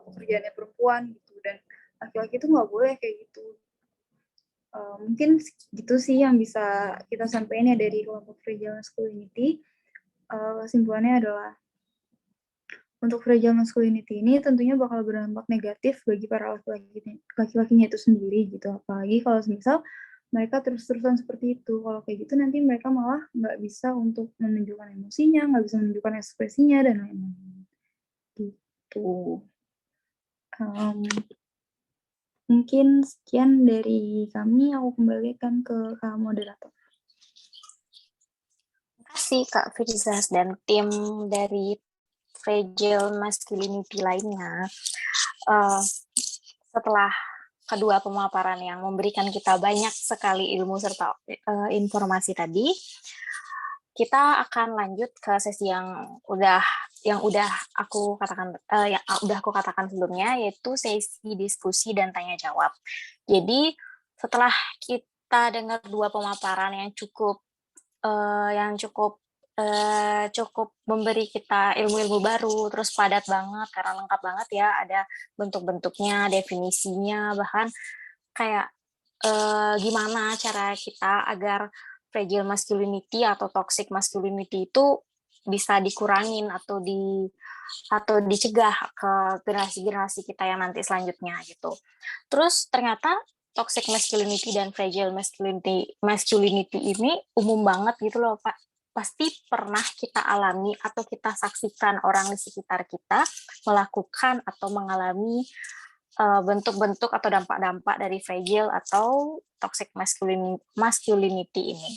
pekerjaannya perempuan gitu, dan laki-laki itu nggak boleh kayak gitu. Mungkin gitu sih yang bisa kita sampaikan ya dari kelompok fragile masculinity. Kesimpulannya adalah untuk fragile masculinity ini tentunya bakal berdampak negatif bagi para laki-lakinya itu sendiri gitu. Apalagi kalau misal mereka terus-terusan seperti itu. Kalau kayak gitu nanti mereka malah nggak bisa untuk menunjukkan emosinya, nggak bisa menunjukkan ekspresinya, dan lain-lain. Gitu. Mungkin sekian dari kami. Aku kembalikan ke Kak Moderator. Terima kasih Kak Firzas dan tim dari fragile masculinity lainnya. Setelah kedua pemaparan yang memberikan kita banyak sekali ilmu serta informasi tadi, kita akan lanjut ke sesi yang udah aku katakan sebelumnya, yaitu sesi diskusi dan tanya jawab. Jadi setelah kita dengar dua pemaparan yang cukup memberi kita ilmu-ilmu baru, terus padat banget karena lengkap banget ya, ada bentuk-bentuknya, definisinya, bahkan kayak gimana cara kita agar fragile masculinity atau toxic masculinity itu bisa dikurangin atau dicegah ke generasi-generasi kita yang nanti selanjutnya gitu. Terus ternyata toxic masculinity dan fragile masculinity ini umum banget gitu loh Pak. Pasti pernah kita alami atau kita saksikan orang di sekitar kita melakukan atau mengalami bentuk-bentuk atau dampak-dampak dari fragile atau toxic masculinity ini.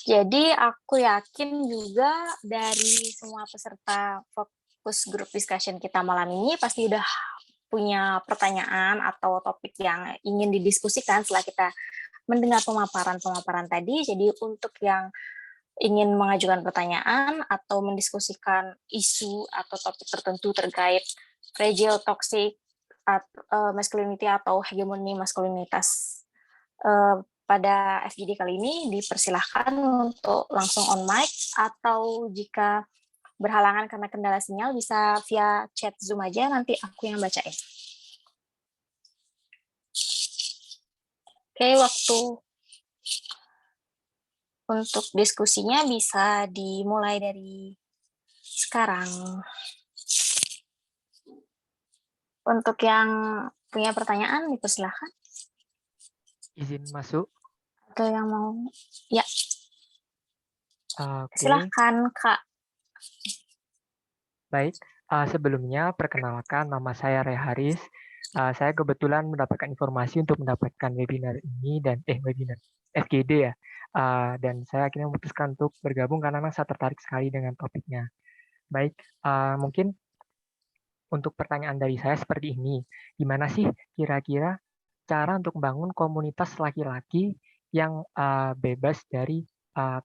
Jadi aku yakin juga dari semua peserta fokus group discussion kita malam ini pasti udah punya pertanyaan atau topik yang ingin didiskusikan setelah kita mendengar pemaparan tadi. Jadi untuk yang ingin mengajukan pertanyaan atau mendiskusikan isu atau topik tertentu terkait fragile, toxic, masculinity atau hegemoni maskulinitas pada FGD kali ini, dipersilahkan untuk langsung on mic, atau jika berhalangan karena kendala sinyal bisa via chat Zoom aja, nanti aku yang bacain. Oke, waktu untuk diskusinya bisa dimulai dari sekarang. Untuk yang punya pertanyaan, dipersilahkan. Izin masuk. Atau yang mau, ya. Oke. Silahkan, Kak. Baik, sebelumnya perkenalkan nama saya Ray Haris. Saya kebetulan mendapatkan informasi untuk mendapatkan webinar ini dan webinar FGD ya. Dan saya akhirnya memutuskan untuk bergabung karena memang saya tertarik sekali dengan topiknya. Baik, mungkin untuk pertanyaan dari saya seperti ini. Gimana sih kira-kira cara untuk membangun komunitas laki-laki yang bebas dari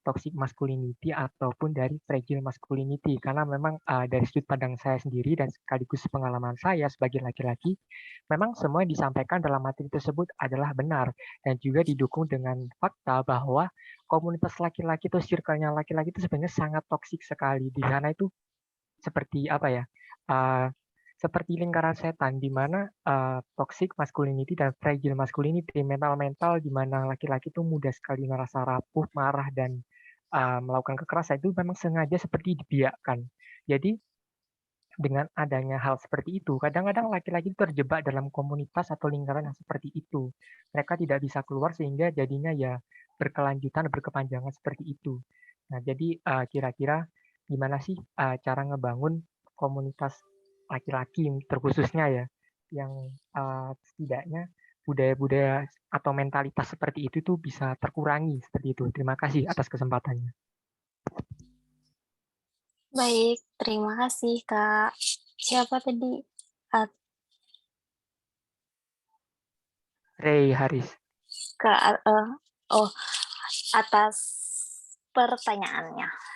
toxic masculinity ataupun dari fragile masculinity? Karena memang dari sudut pandang saya sendiri dan sekaligus pengalaman saya sebagai laki-laki, memang semua yang disampaikan dalam materi tersebut adalah benar dan juga didukung dengan fakta bahwa komunitas laki-laki atau circle-nya laki-laki itu sebenarnya sangat toksik sekali. Di sana itu seperti apa ya? Seperti lingkaran setan, di mana toxic masculinity dan fragile masculinity, mental-mental di mana laki-laki itu mudah sekali merasa rapuh, marah, dan melakukan kekerasan itu memang sengaja seperti dibiarkan. Jadi, dengan adanya hal seperti itu, kadang-kadang laki-laki terjebak dalam komunitas atau lingkaran yang seperti itu. Mereka tidak bisa keluar sehingga jadinya ya berkelanjutan, berkepanjangan seperti itu. Nah, jadi kira-kira gimana sih cara ngebangun komunitas laki-laki terkhususnya ya, yang setidaknya budaya-budaya atau mentalitas seperti itu tuh bisa terkurangi seperti itu. Terima kasih atas kesempatannya. Baik, terima kasih Kak. Siapa tadi? Ray Haris. Kak, atas pertanyaannya.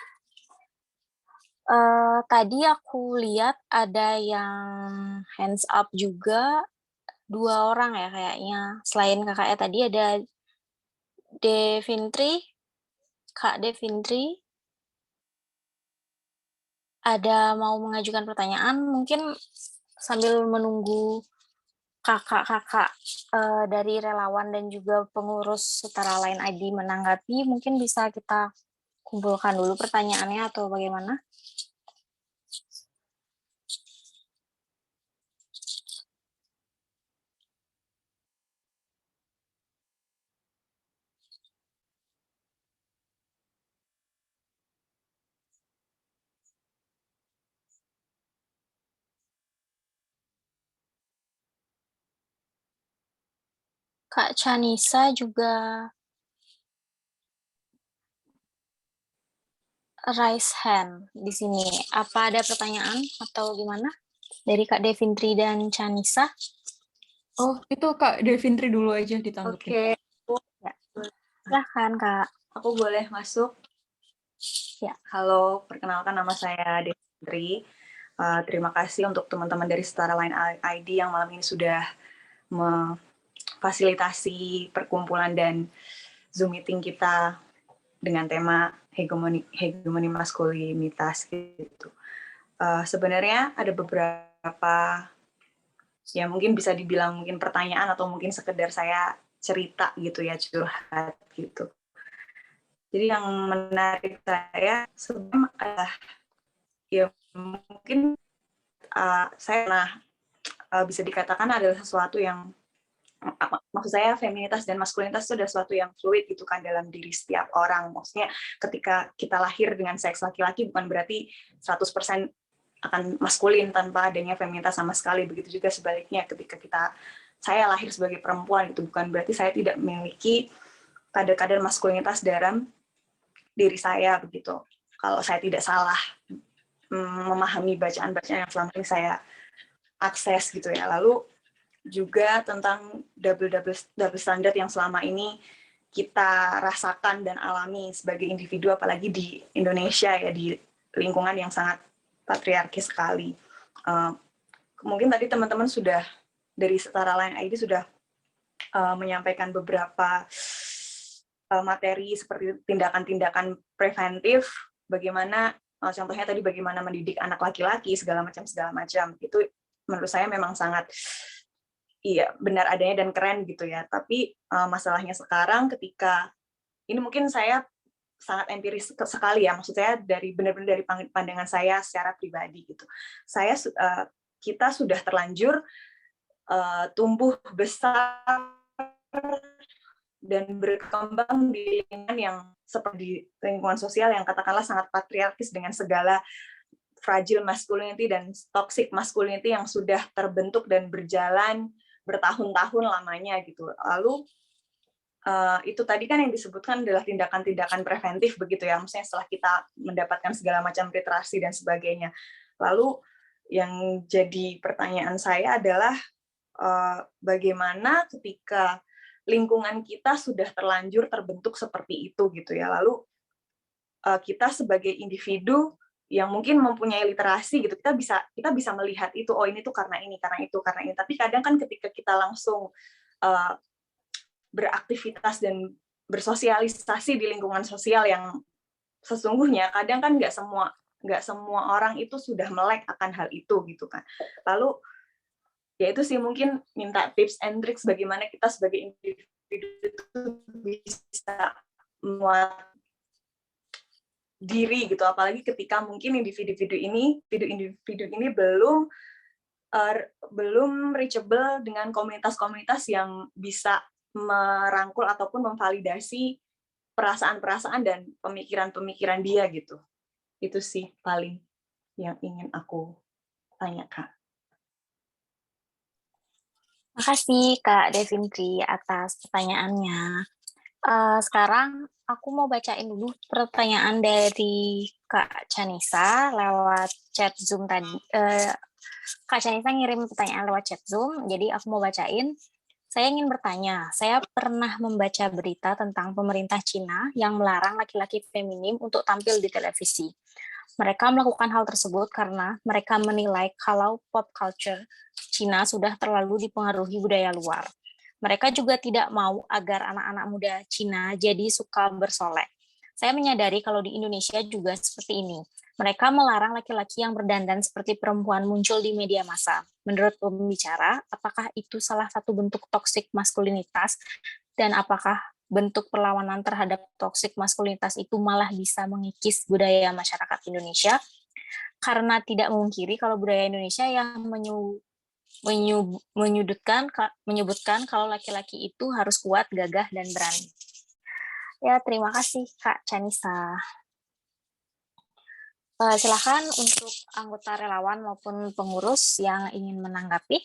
Tadi aku lihat ada yang hands up juga, 2 orang ya kayaknya. Selain kakaknya tadi ada Devintri, Kak Devintri. Ada mau mengajukan pertanyaan, mungkin sambil menunggu kakak-kakak dari relawan dan juga pengurus setara lain ID menanggapi, mungkin bisa kita kumpulkan dulu pertanyaannya atau bagaimana? Kak Chanisa juga raise hand di sini. Apa ada pertanyaan atau gimana? Dari Kak Devintri dan Chanisa? Oh, itu Kak Devintri dulu aja ditanggapi. Oke. Ya. Silahkan, Kak. Aku boleh masuk? Ya. Halo, perkenalkan nama saya Devintri. Terima kasih untuk teman-teman dari Setara Line ID yang malam ini sudah memfasilitasi perkumpulan dan Zoom meeting kita dengan tema hegemoni maskulinitas gitu. Sebenarnya ada beberapa ya mungkin bisa dibilang mungkin pertanyaan atau mungkin sekedar saya cerita gitu ya, curhat gitu. Jadi yang menarik saya sebenarnya ya mungkin saya bisa dikatakan adalah sesuatu yang maksud saya feminitas dan maskulinitas itu adalah sesuatu yang fluid gitu kan dalam diri setiap orang. Maksudnya ketika kita lahir dengan seks laki-laki bukan berarti 100% akan maskulin tanpa adanya feminitas sama sekali. Begitu juga sebaliknya ketika saya lahir sebagai perempuan itu bukan berarti saya tidak memiliki kadar-kadar maskulinitas dalam diri saya begitu. Kalau saya tidak salah memahami bacaan-bacaan yang selama ini saya akses gitu ya. Lalu juga tentang double standard yang selama ini kita rasakan dan alami sebagai individu, apalagi di Indonesia ya, di lingkungan yang sangat patriarkis sekali. Mungkin tadi teman-teman sudah dari Setara Line ID sudah menyampaikan beberapa materi seperti tindakan-tindakan preventif, bagaimana contohnya tadi bagaimana mendidik anak laki-laki segala macam itu menurut saya memang sangat benar adanya dan keren gitu ya. Tapi masalahnya sekarang ketika ini mungkin saya sangat empiris sekali ya, maksud saya benar-benar dari pandangan saya secara pribadi gitu. Kita sudah terlanjur tumbuh besar dan berkembang di lingkungan yang seperti lingkungan sosial yang katakanlah sangat patriarkis dengan segala fragile masculinity dan toxic masculinity yang sudah terbentuk dan berjalan bertahun-tahun lamanya gitu. Lalu itu tadi kan yang disebutkan adalah tindakan-tindakan preventif begitu ya, maksudnya setelah kita mendapatkan segala macam literasi dan sebagainya. Lalu yang jadi pertanyaan saya adalah bagaimana ketika lingkungan kita sudah terlanjur terbentuk seperti itu gitu ya, lalu kita sebagai individu yang mungkin mempunyai literasi gitu, kita bisa melihat itu, oh ini tuh karena ini, karena itu, karena ini. Tapi kadang kan ketika kita langsung beraktivitas dan bersosialisasi di lingkungan sosial yang sesungguhnya, kadang kan nggak semua orang itu sudah melek akan hal itu gitu kan. Lalu ya itu sih, mungkin minta tips and tricks bagaimana kita sebagai individu itu bisa muat diri gitu, apalagi ketika mungkin individu ini belum reachable dengan komunitas-komunitas yang bisa merangkul ataupun memvalidasi perasaan-perasaan dan pemikiran-pemikiran dia gitu. Itu sih paling yang ingin aku tanyakan. Makasih Kak Devintri atas pertanyaannya. Sekarang aku mau bacain dulu pertanyaan dari Kak Chanisa lewat chat Zoom tadi. Kak Chanisa ngirim pertanyaan lewat chat Zoom, jadi aku mau bacain. Saya ingin bertanya, saya pernah membaca berita tentang pemerintah Cina yang melarang laki-laki feminim untuk tampil di televisi. Mereka melakukan hal tersebut karena mereka menilai kalau pop culture Cina sudah terlalu dipengaruhi budaya luar. Mereka juga tidak mau agar anak-anak muda Cina jadi suka bersolek. Saya menyadari kalau di Indonesia juga seperti ini. Mereka melarang laki-laki yang berdandan seperti perempuan muncul di media massa. Menurut pembicara, apakah itu salah satu bentuk toksik maskulinitas? Dan apakah bentuk perlawanan terhadap toksik maskulinitas itu malah bisa mengikis budaya masyarakat Indonesia? Karena tidak memungkiri kalau budaya Indonesia yang menyebutkan kalau laki-laki itu harus kuat, gagah, dan berani. Ya, terima kasih Kak Chanisa. Silakan untuk anggota relawan maupun pengurus yang ingin menanggapi.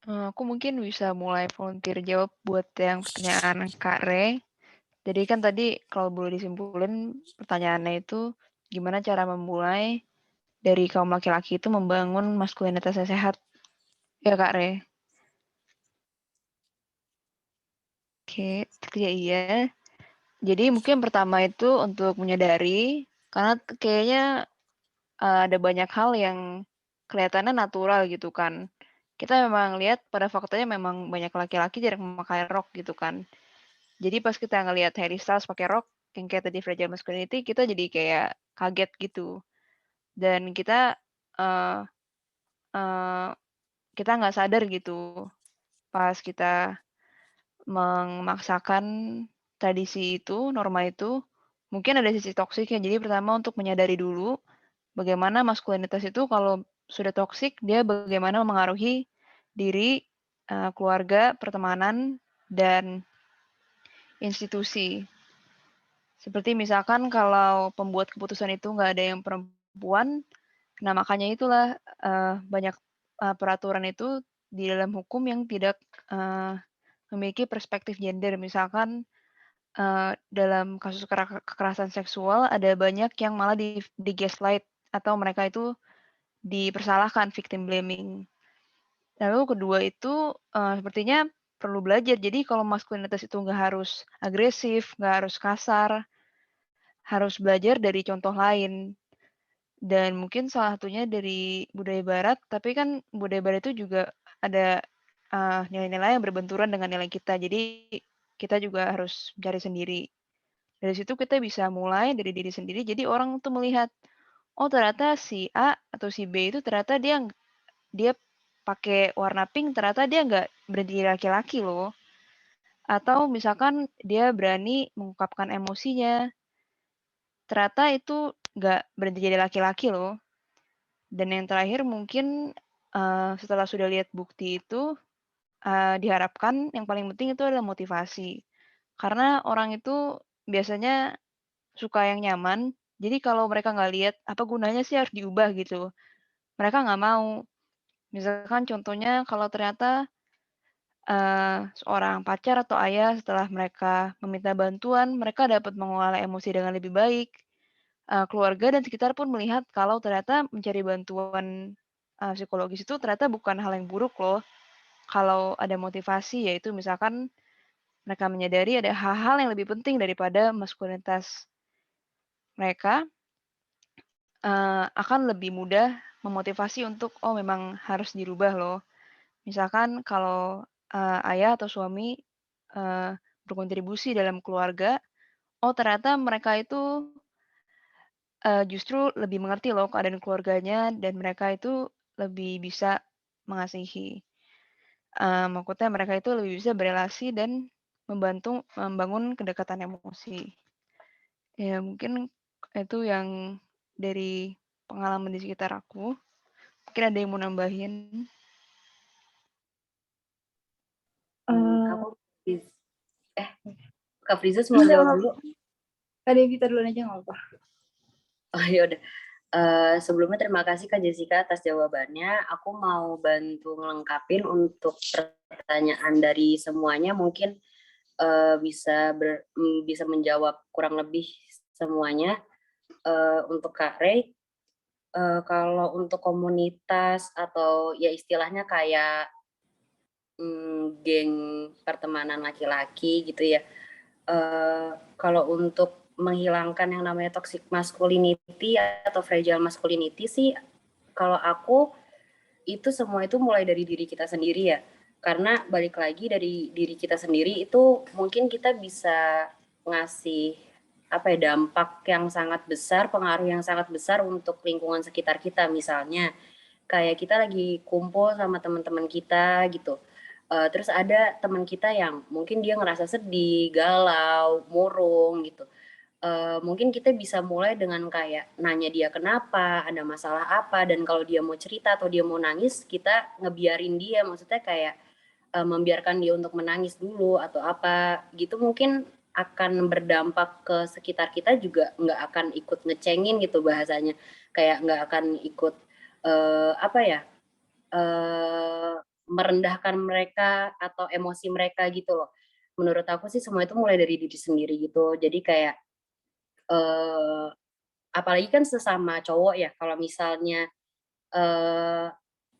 Aku mungkin bisa mulai volunteer jawab buat yang pertanyaan Kak Re. Jadi kan tadi kalau boleh disimpulin pertanyaannya itu gimana cara memulai dari kaum laki-laki itu membangun maskulinitas yang sehat. Ya Kak Re? Oke, ya iya. Jadi mungkin pertama itu untuk menyadari, karena kayaknya ada banyak hal yang kelihatannya natural gitu kan. Kita memang lihat pada faktanya memang banyak laki-laki jarang memakai rok gitu kan. Jadi pas kita ngelihat Harry Styles pakai rok, yang kayak tadi Fragile Masculinity, kita jadi kayak kaget gitu. Dan kita kita nggak sadar gitu pas kita memaksakan tradisi itu, norma itu, mungkin ada sisi toksiknya. Jadi pertama untuk menyadari dulu bagaimana maskulinitas itu kalau sudah toksik, dia bagaimana memengaruhi diri, keluarga, pertemanan, dan institusi. Seperti misalkan kalau pembuat keputusan itu nggak ada yang perempuan, nah makanya itulah banyak peraturan itu di dalam hukum yang tidak memiliki perspektif gender. Misalkan dalam kasus kekerasan seksual ada banyak yang malah di gaslight atau mereka itu dipersalahkan, victim blaming. Lalu kedua itu sepertinya perlu belajar. Jadi kalau maskulinitas itu nggak harus agresif, nggak harus kasar, harus belajar dari contoh lain. Dan mungkin salah satunya dari budaya barat, tapi kan budaya barat itu juga ada nilai-nilai yang berbenturan dengan nilai kita. Jadi kita juga harus mencari sendiri. Dari situ kita bisa mulai dari diri sendiri. Jadi orang tuh melihat, oh ternyata si A atau si B itu ternyata dia pakai warna pink, ternyata dia nggak berhenti jadi laki-laki loh. Atau misalkan dia berani mengungkapkan emosinya, ternyata itu nggak berhenti jadi laki-laki loh. Dan yang terakhir mungkin setelah sudah lihat bukti itu, diharapkan yang paling penting itu adalah motivasi. Karena orang itu biasanya suka yang nyaman, jadi kalau mereka nggak lihat apa gunanya sih harus diubah gitu, mereka nggak mau. Misalkan contohnya kalau ternyata seorang pacar atau ayah setelah mereka meminta bantuan, mereka dapat mengolah emosi dengan lebih baik. Keluarga dan sekitar pun melihat kalau ternyata mencari bantuan psikologis itu ternyata bukan hal yang buruk loh. Kalau ada motivasi, yaitu misalkan mereka menyadari ada hal-hal yang lebih penting daripada maskulinitas mereka, akan lebih mudah memotivasi untuk, oh memang harus dirubah loh. Misalkan kalau ayah atau suami berkontribusi dalam keluarga, oh ternyata mereka itu justru lebih mengerti loh keadaan keluarganya dan mereka itu lebih bisa mengasihi. Maksudnya mereka itu lebih bisa berelasi dan membantu membangun kedekatan emosi. Ya mungkin itu yang dari pengalaman di sekitar aku. Mungkin ada yang mau nambahin? Aku Kak Frizus mau jawab dulu? Kak Devita duluan aja nggak apa-apa. Oh yaudah. Sebelumnya terima kasih Kak Jessica atas jawabannya. Aku mau bantu ngelengkapin untuk pertanyaan dari semuanya. Mungkin bisa menjawab kurang lebih semuanya. Untuk Kak Rey, kalau untuk komunitas atau ya istilahnya kayak geng pertemanan laki-laki gitu ya. Kalau untuk menghilangkan yang namanya toxic masculinity atau fragile masculinity sih, kalau aku itu semua itu mulai dari diri kita sendiri ya. Karena balik lagi dari diri kita sendiri itu mungkin kita bisa ngasih dampak yang sangat besar, pengaruh yang sangat besar untuk lingkungan sekitar kita. Misalnya kayak kita lagi kumpul sama teman-teman kita gitu. Terus ada teman kita yang mungkin dia ngerasa sedih, galau, murung gitu. Mungkin kita bisa mulai dengan kayak nanya dia kenapa, ada masalah apa, dan kalau dia mau cerita atau dia mau nangis, kita ngebiarin dia, maksudnya kayak membiarkan dia untuk menangis dulu atau apa gitu, mungkin akan berdampak ke sekitar kita juga nggak akan ikut ngecengin gitu bahasanya, kayak nggak akan ikut merendahkan mereka atau emosi mereka gitu loh. Menurut aku sih semua itu mulai dari diri sendiri gitu. Jadi kayak apalagi kan sesama cowok ya, kalau misalnya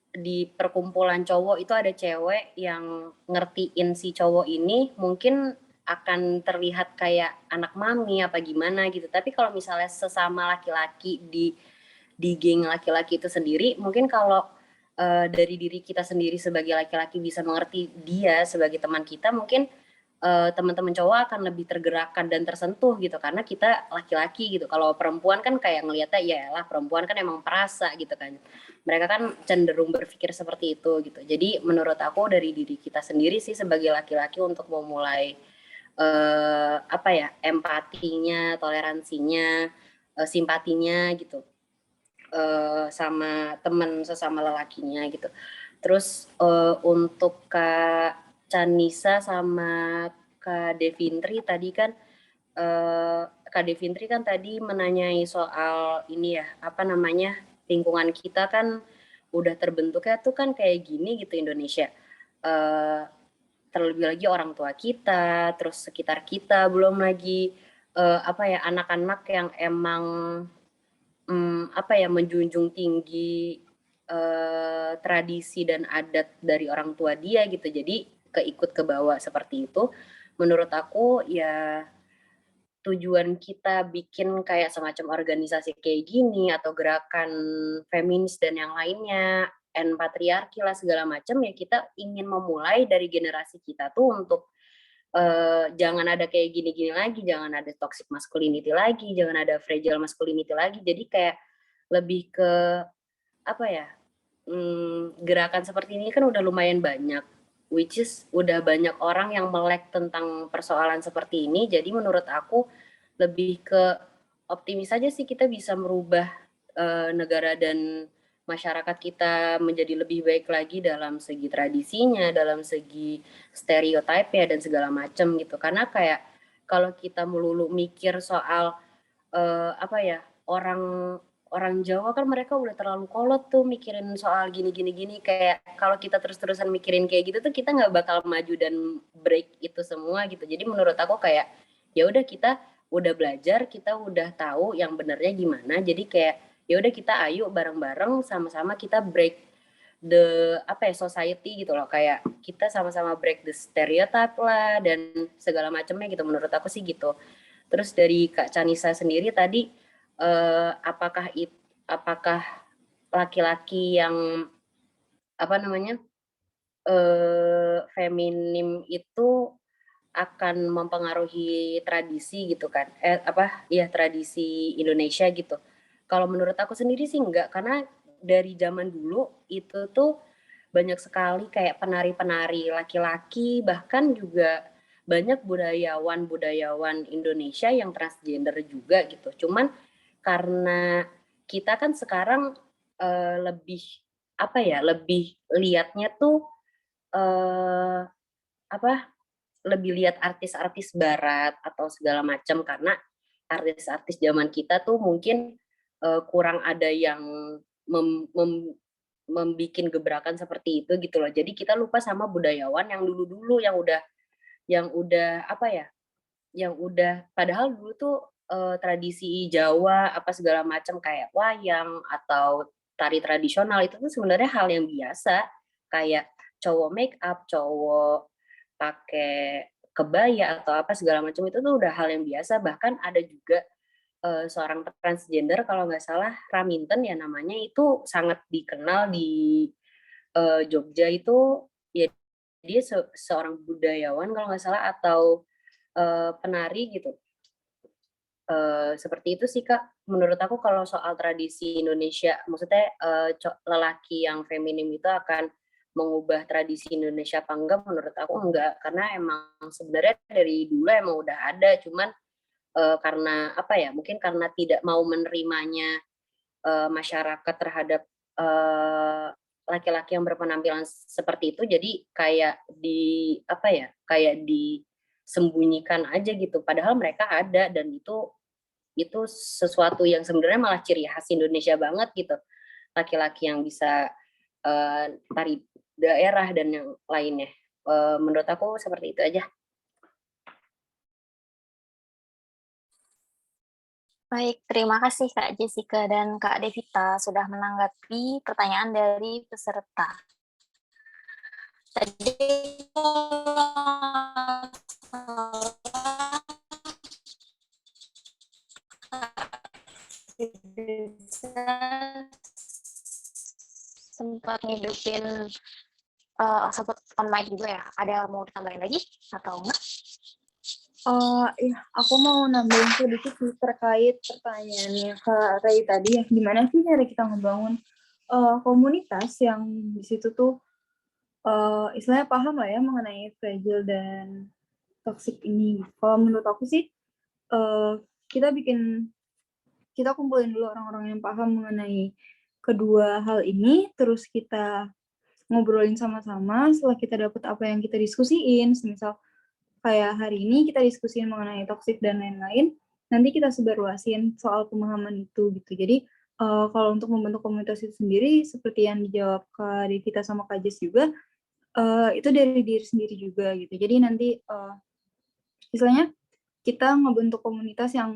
di perkumpulan cowok itu ada cewek yang ngertiin si cowok ini, mungkin akan terlihat kayak anak mami apa gimana gitu. Tapi kalau misalnya sesama laki-laki di geng laki-laki itu sendiri, mungkin kalau dari diri kita sendiri sebagai laki-laki bisa mengerti dia sebagai teman kita, mungkin teman-teman cowok akan lebih tergerakkan dan tersentuh gitu karena kita laki-laki gitu. Kalau perempuan kan kayak ngelihatnya ya lah perempuan kan emang perasa gitu kan. Mereka kan cenderung berpikir seperti itu gitu. Jadi menurut aku dari diri kita sendiri sih sebagai laki-laki untuk memulai empatinya, toleransinya, simpatinya gitu. Sama teman sesama lelakinya gitu. Terus untuk Kak Canisa sama Kak Devintri tadi kan Kak Devintri kan tadi menanyai soal ini ya, lingkungan kita kan udah terbentuknya tuh kan kayak gini gitu Indonesia. terlebih lagi orang tua kita, terus sekitar kita, belum lagi anak-anak yang emang menjunjung tinggi tradisi dan adat dari orang tua dia gitu. Jadi keikut ke bawah seperti itu. Menurut aku ya tujuan kita bikin kayak semacam organisasi kayak gini atau gerakan feminis dan yang lainnya, patriarki lah segala macam, ya kita ingin memulai dari generasi kita tuh untuk jangan ada kayak gini-gini lagi, jangan ada toxic masculinity lagi, jangan ada fragile masculinity lagi. Jadi kayak lebih ke gerakan seperti ini kan udah lumayan banyak, which is udah banyak orang yang melek tentang persoalan seperti ini. Jadi menurut aku lebih ke optimis aja sih kita bisa merubah negara dan masyarakat kita menjadi lebih baik lagi dalam segi tradisinya, dalam segi stereotipnya dan segala macam gitu. Karena kayak kalau kita melulu mikir soal orang Jawa kan mereka udah terlalu kolot tuh mikirin soal gini, kayak kalau kita terus-terusan mikirin kayak gitu tuh kita nggak bakal maju dan break itu semua gitu. Jadi menurut aku kayak ya udah kita udah belajar, kita udah tahu yang benernya gimana. Jadi kayak ya udah kita ayo bareng-bareng sama-sama kita break the society gitu loh, kayak kita sama-sama break the stereotype lah dan segala macamnya gitu. Menurut aku sih gitu. Terus dari Kak Chanisa sendiri tadi apakah laki-laki yang feminim itu akan mempengaruhi tradisi gitu kan, tradisi Indonesia gitu. Kalau menurut aku sendiri sih enggak, karena dari zaman dulu itu tuh banyak sekali kayak penari-penari laki-laki, bahkan juga banyak budayawan Indonesia yang transgender juga gitu. Cuman karena kita kan sekarang lebih lihatnya tuh lebih lihat artis-artis barat atau segala macam, karena artis-artis zaman kita tuh mungkin kurang ada yang membikin gebrakan seperti itu gitu loh. Jadi kita lupa sama budayawan yang dulu-dulu yang udah padahal dulu tuh tradisi Jawa segala macam kayak wayang atau tari tradisional itu tuh sebenarnya hal yang biasa, kayak cowok make up, cowok pakai kebaya atau segala macam itu tuh udah hal yang biasa. Bahkan ada juga seorang transgender kalau nggak salah Raminten ya namanya, itu sangat dikenal di Jogja itu ya, dia seorang budayawan kalau nggak salah atau penari gitu. Seperti itu sih Kak, menurut aku kalau soal tradisi Indonesia, maksudnya lelaki yang feminim itu akan mengubah tradisi Indonesia apa enggak, menurut aku enggak, karena emang sebenarnya dari dulu emang udah ada, cuman karena mungkin karena tidak mau menerimanya masyarakat terhadap laki-laki yang berpenampilan seperti itu, jadi kayak disembunyikan aja gitu, padahal mereka ada dan itu sesuatu yang sebenarnya malah ciri khas Indonesia banget gitu, laki-laki yang bisa tari daerah dan yang lainnya. Menurut aku seperti itu aja. Baik, terima kasih Kak Jessica dan Kak Devita sudah menanggapi pertanyaan dari peserta. Tadi sempat ngidupin sempat on mic juga ya. Ada mau ditambahin lagi atau enggak? Aku mau nambahin sedikit sih terkait pertanyaannya Kak Ray tadi ya, gimana sih cara kita ngebangun komunitas yang di situ tuh istilahnya paham lah ya mengenai fragile dan toxic ini. Kalau menurut aku sih kita kumpulin dulu orang-orang yang paham mengenai kedua hal ini, terus kita ngobrolin sama-sama. Setelah kita dapat apa yang kita diskusiin, misal kayak hari ini kita diskusiin mengenai toksik dan lain-lain, nanti kita sebarluasin soal pemahaman itu gitu. Jadi kalau untuk membentuk komunitas itu sendiri, seperti yang dijawab Kak Devita sama Kak Jess juga, itu dari diri sendiri juga gitu. Jadi nanti istilahnya kita ngebentuk komunitas yang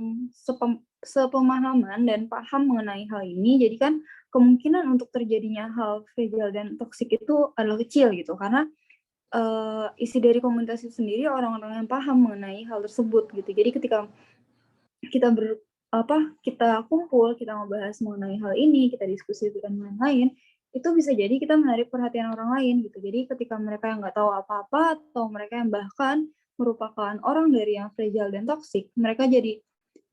sepemahaman dan paham mengenai hal ini. Jadi kan kemungkinan untuk terjadinya hal fragile dan toksik itu adalah kecil gitu, karena isi dari komunitas itu sendiri orang-orang yang paham mengenai hal tersebut gitu. Jadi ketika kita kumpul, kita membahas mengenai hal ini, kita diskusi dengan lain-lain, itu bisa jadi kita menarik perhatian orang lain gitu. Jadi ketika mereka yang nggak tahu apa-apa atau mereka yang bahkan merupakan orang dari yang fragile dan toksik, mereka jadi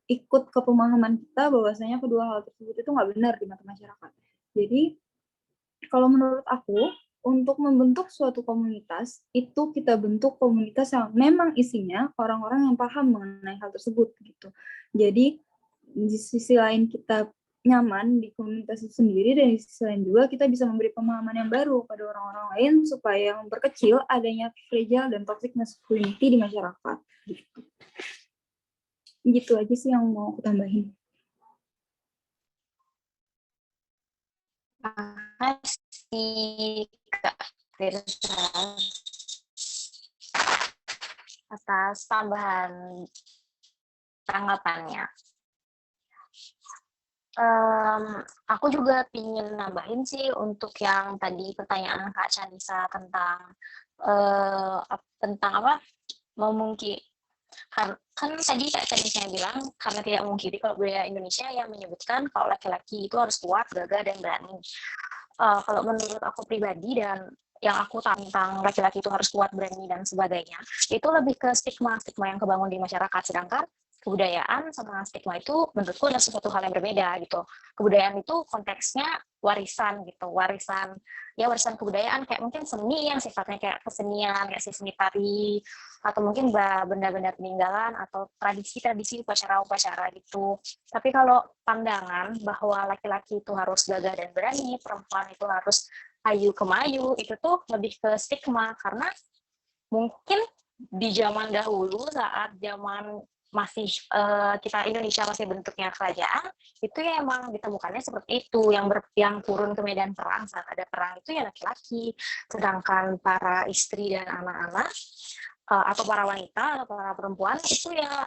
ikut ke pemahaman kita bahwasanya kedua hal tersebut itu nggak benar di mata masyarakat. Jadi kalau menurut aku, untuk membentuk suatu komunitas, itu kita bentuk komunitas yang memang isinya orang-orang yang paham mengenai hal tersebut gitu. Jadi di sisi lain kita nyaman di komunitas itu sendiri, dan di sisi lain juga kita bisa memberi pemahaman yang baru pada orang-orang lain supaya memperkecil adanya fragile dan toxic masculinity di masyarakat. Gitu aja sih yang mau aku tambahin. Makasih Kak Firsa atas tambahan tanggapannya. Aku juga ingin nambahin sih untuk yang tadi pertanyaan Kak Chanisa tentang apa memungkiri, kan tadi Kak Chanisa bilang karena tidak memungkiri kalau budaya Indonesia yang menyebutkan kalau laki-laki itu harus kuat, gagah, dan berani. Kalau menurut aku pribadi dan yang aku tentang laki-laki itu harus kuat, berani, dan sebagainya, itu lebih ke stigma yang kebangun di masyarakat, sedangkan kebudayaan sama stigma itu menurutku adalah sesuatu hal yang berbeda gitu. Kebudayaan itu konteksnya warisan gitu, warisan kebudayaan kayak mungkin seni yang sifatnya kayak kesenian, kayak seni tari, atau mungkin benda-benda peninggalan atau tradisi-tradisi upacara-upacara gitu. Tapi kalau pandangan bahwa laki-laki itu harus gagah dan berani, perempuan itu harus ayu kemayu, itu tuh lebih ke stigma, karena mungkin di zaman dahulu saat zaman masih kita Indonesia masih bentuknya kerajaan, itu ya emang ditemukannya seperti itu, yang turun ke medan perang saat ada perang itu ya laki-laki, sedangkan para istri dan anak-anak atau para wanita atau para perempuan itu ya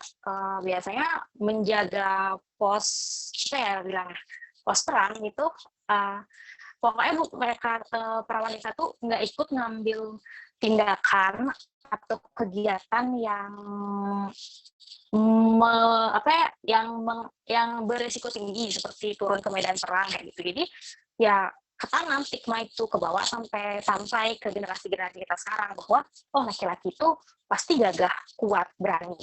biasanya menjaga pos bilangnya pos perang itu, pokoknya mereka para wanita tuh nggak ikut ngambil tindakan atau kegiatan yang yang beresiko tinggi seperti turun ke medan perang kayak gitu. Jadi ya ketanam stigma itu ke bawah sampai ke generasi-generasi kita sekarang bahwa laki-laki itu pasti gagah, kuat, berani.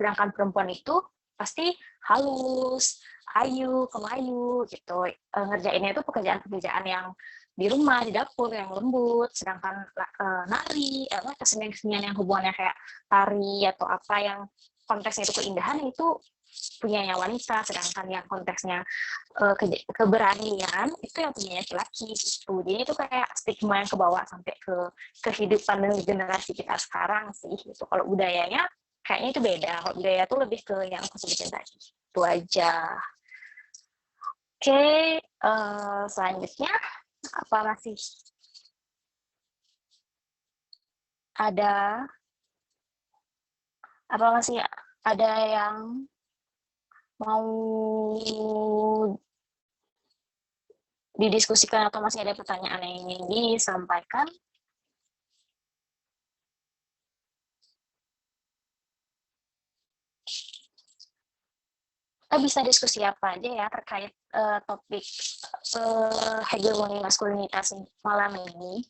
Sedangkan perempuan itu pasti halus, ayu, kemayu gitu. Ngerjainnya itu pekerjaan-pekerjaan yang di rumah, di dapur yang lembut, sedangkan nari, kesenian-kesenian yang hubungannya kayak tari atau apa yang konteksnya itu keindahan itu punyanya wanita, sedangkan yang konteksnya keberanian itu yang punya laki-laki gitu. Jadi itu kayak stigma yang kebawa sampai ke kehidupan dan generasi kita sekarang sih gitu. Kalau budayanya kayaknya itu beda. Kalau budaya itu lebih ke yang aku sebutin tadi. Itu aja. Oke, selanjutnya apa masih ada yang mau didiskusikan atau masih ada pertanyaan yang ingin disampaikan? Kita bisa diskusi apa aja ya terkait topik hegemoni maskulinitas malam ini.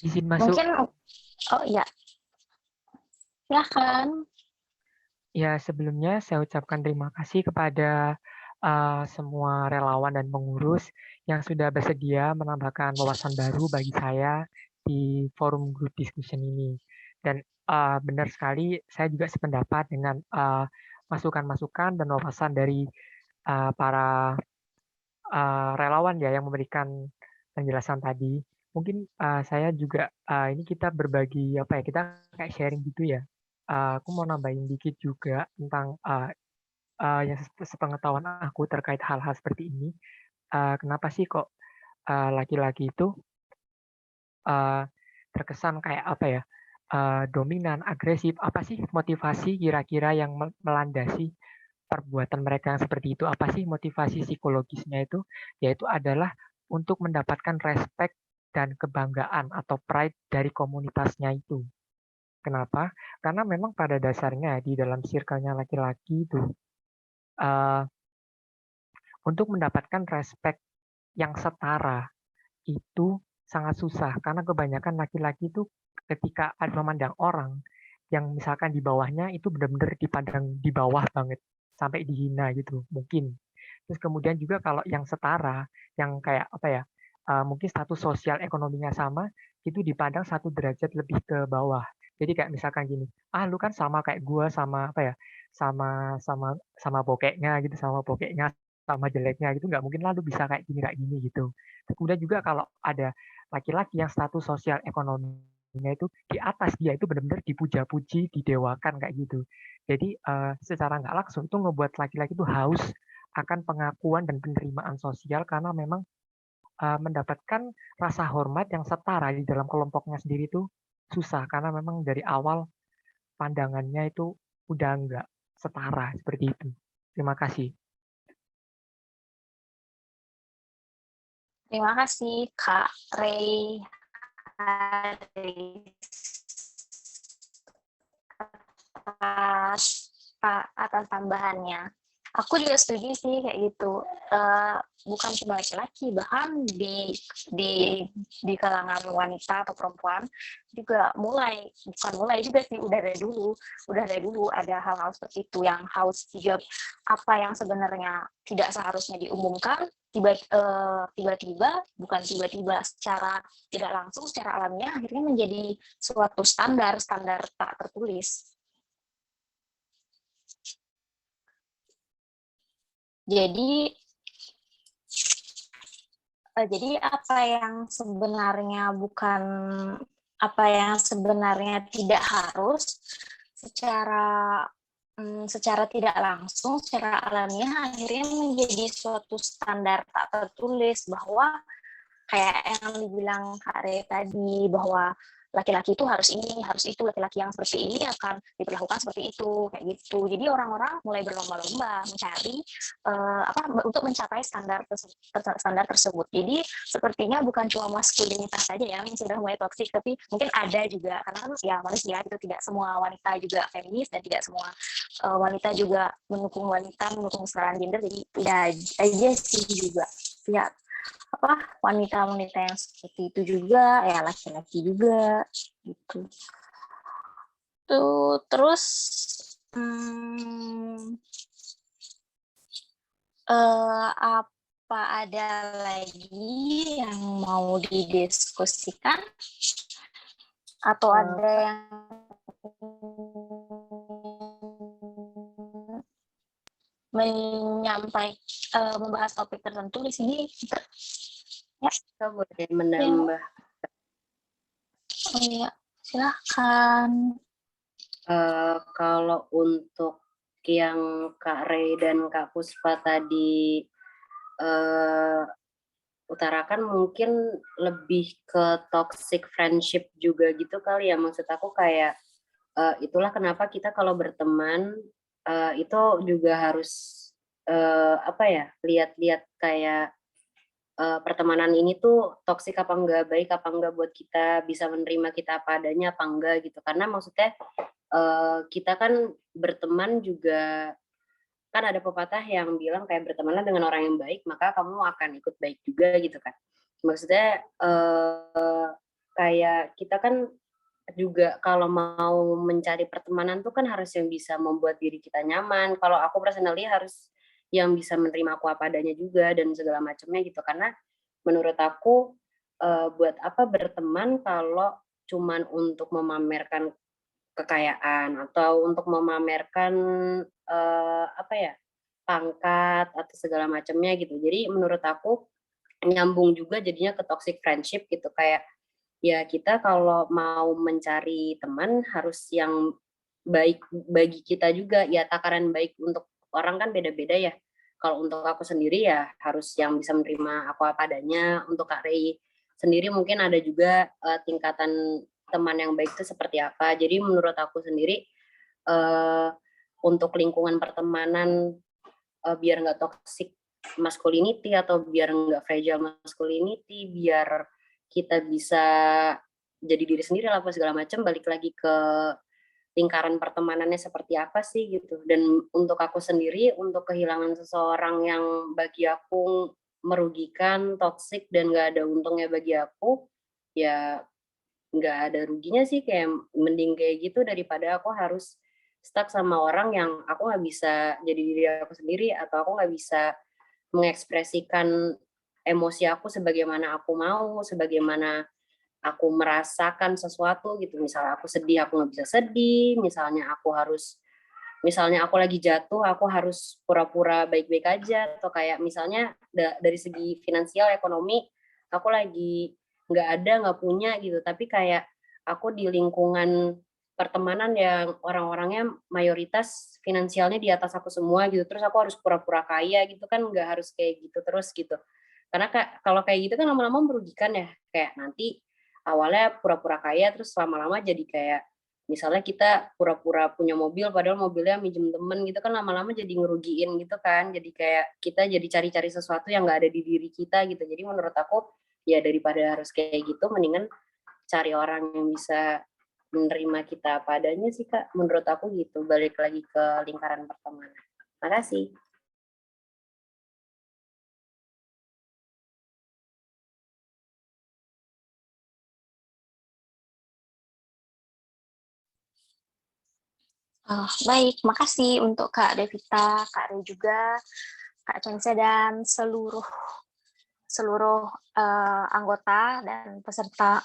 Izin masuk. Mungkin, ya. Silahkan. Ya, sebelumnya saya ucapkan terima kasih kepada semua relawan dan pengurus yang sudah bersedia menambahkan wawasan baru bagi saya di forum group discussion ini. Dan benar sekali, saya juga sependapat dengan masukan-masukan dan wawasan dari para relawan ya yang memberikan penjelasan tadi. Mungkin saya juga ini kita berbagi kita kayak sharing gitu ya. Aku mau nambahin dikit juga tentang yang sepengetahuan aku terkait hal-hal seperti ini. Kenapa sih kok laki-laki itu terkesan kayak apa ya, dominan, agresif. Apa sih motivasi kira-kira yang melandasi perbuatan mereka yang seperti itu? Apa sih motivasi psikologisnya itu? Yaitu adalah untuk mendapatkan respect dan kebanggaan atau pride dari komunitasnya itu. Kenapa? Karena memang pada dasarnya di dalam circle-nya laki-laki itu untuk mendapatkan respect yang setara itu sangat susah karena kebanyakan laki-laki itu ketika ada memandang orang yang misalkan di bawahnya itu benar-benar dipandang di bawah banget sampai dihina gitu mungkin. Terus kemudian juga kalau yang setara, yang kayak apa ya, mungkin status sosial ekonominya sama, itu dipandang satu derajat lebih ke bawah. Jadi kayak misalkan gini, lu kan sama kayak gue sama apa ya, sama bokeknya gitu, sama jeleknya gitu, nggak mungkin lalu bisa kayak gini gitu. Terus kemudian juga kalau ada laki-laki yang status sosial ekonominya itu di atas dia itu benar-benar dipuja-puji, didewakan kayak gitu. Jadi secara nggak langsung itu ngebuat laki-laki itu haus akan pengakuan dan penerimaan sosial karena memang mendapatkan rasa hormat yang setara di dalam kelompoknya sendiri itu susah karena memang dari awal pandangannya itu udah nggak setara seperti itu. Terima kasih. Terima kasih Kak Ray atas tambahannya. Aku juga setuju sih kayak gitu. Bukan cuma laki-laki, bahkan di kalangan wanita atau perempuan juga bukan mulai juga sih, udah dari dulu ada hal-hal seperti itu yang haus hijab, apa yang sebenarnya tidak seharusnya diumumkan tiba-tiba secara tidak langsung, secara alamiah akhirnya menjadi suatu standar tak tertulis. Jadi apa yang sebenarnya tidak harus secara tidak langsung, secara alamiah akhirnya menjadi suatu standar tak tertulis bahwa kayak yang dibilang Kak Re tadi bahwa laki-laki itu harus ini, harus itu, laki-laki yang seperti ini akan diperlakukan seperti itu, kayak gitu. Jadi orang-orang mulai berlomba-lomba mencari untuk mencapai standar tersebut. Jadi sepertinya bukan cuma maskulinitas saja ya yang sudah mulai toksik, tapi mungkin ada juga karena kan ya manusia itu tidak semua wanita juga feminis dan tidak semua wanita juga mendukung kesetaraan gender. Jadi tidak aja sih juga ya wanita-wanita yang seperti itu juga, ya laki-laki juga gitu. Tuh terus apa ada lagi yang mau didiskusikan atau ada yang membahas topik tertentu di sini? Ya, kita boleh menambah. Oh iya, silakan. Kalau untuk yang Kak Ray dan Kak Puspa tadi utarakan mungkin lebih ke toxic friendship juga gitu kali ya. Maksud aku kayak itulah kenapa kita kalau berteman itu juga harus lihat-lihat kayak pertemanan ini tuh toksik apa enggak, baik apa enggak buat kita, bisa menerima kita apa adanya apa enggak gitu. Karena maksudnya kita kan berteman juga, kan ada pepatah yang bilang kayak bertemanlah dengan orang yang baik maka kamu akan ikut baik juga gitu kan. Maksudnya kayak kita kan juga kalau mau mencari pertemanan tuh kan harus yang bisa membuat diri kita nyaman. Kalau aku personally harus yang bisa menerima aku apa adanya juga dan segala macamnya gitu. Karena menurut aku buat apa berteman kalau cuman untuk memamerkan kekayaan atau untuk memamerkan pangkat atau segala macamnya gitu. Jadi menurut aku nyambung juga jadinya ke toxic friendship gitu, kayak ya kita kalau mau mencari teman harus yang baik bagi kita juga, ya takaran baik untuk orang kan beda-beda ya. Kalau untuk aku sendiri ya harus yang bisa menerima aku apa adanya, untuk Kak Ray sendiri mungkin ada juga tingkatan teman yang baik itu seperti apa. Jadi menurut aku sendiri untuk lingkungan pertemanan biar nggak toxic masculinity atau biar nggak fragile masculinity, biar kita bisa jadi diri sendiri lah apa segala macam, balik lagi ke lingkaran pertemanannya seperti apa sih gitu. Dan untuk aku sendiri, untuk kehilangan seseorang yang bagi aku merugikan, toksik, dan nggak ada untungnya bagi aku, ya nggak ada ruginya sih, kayak mending kayak gitu daripada aku harus stuck sama orang yang aku nggak bisa jadi diri aku sendiri, atau aku nggak bisa mengekspresikan emosi aku sebagaimana aku mau, sebagaimana aku merasakan sesuatu gitu. Misalnya aku sedih, aku nggak bisa sedih. Misalnya aku lagi jatuh, aku harus pura-pura baik-baik aja. Atau kayak misalnya dari segi finansial, ekonomi, aku lagi nggak punya gitu. Tapi kayak aku di lingkungan pertemanan yang orang-orangnya mayoritas finansialnya di atas aku semua gitu. Terus aku harus pura-pura kaya gitu kan, nggak harus kayak gitu terus gitu. Karena kalau kayak gitu kan lama-lama merugikan ya. Kayak nanti awalnya pura-pura kaya, terus lama-lama jadi kayak misalnya kita pura-pura punya mobil padahal mobilnya minjem temen gitu kan, lama-lama jadi ngerugiin gitu kan. Jadi kayak kita jadi cari-cari sesuatu yang nggak ada di diri kita gitu. Jadi menurut aku ya daripada harus kayak gitu, mendingan cari orang yang bisa menerima kita apa adanya sih Kak. Menurut aku gitu, balik lagi ke lingkaran pertemanan. Makasih. Baik, makasih untuk Kak Devita, Kak Re juga, Kak Chance, dan seluruh anggota dan peserta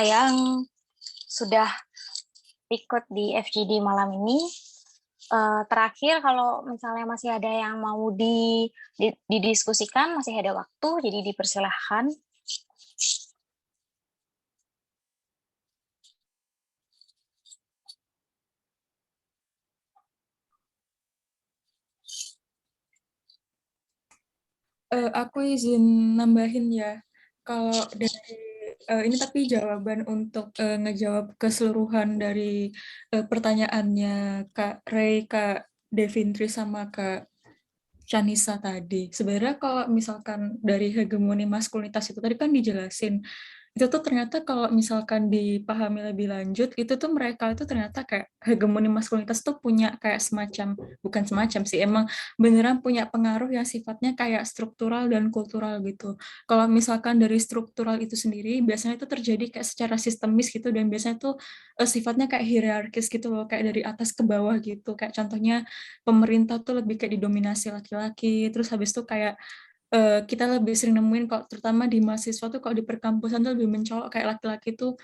yang sudah ikut di FGD malam ini. Terakhir, kalau misalnya masih ada yang mau didiskusikan, masih ada waktu, jadi dipersilahkan. Aku izin nambahin ya, kalau dari ini tapi jawaban untuk ngejawab keseluruhan dari pertanyaannya Kak Ray, Kak Devintri, sama Kak Chanisa tadi. Sebenarnya kalau misalkan dari hegemoni maskulinitas itu tadi kan dijelasin, itu tuh ternyata kalau misalkan dipahami lebih lanjut, itu tuh mereka itu ternyata kayak hegemoni maskulinitas tuh punya kayak bukan semacam sih, emang beneran punya pengaruh yang sifatnya kayak struktural dan kultural gitu. Kalau misalkan dari struktural itu sendiri, biasanya itu terjadi kayak secara sistemis gitu, dan biasanya tuh sifatnya kayak hierarkis gitu loh, kayak dari atas ke bawah gitu. Kayak contohnya pemerintah tuh lebih kayak didominasi laki-laki, terus habis itu kayak kita lebih sering nemuin kalau terutama di mahasiswa tuh kalau di perkampusan tuh lebih mencolok kayak laki-laki tuh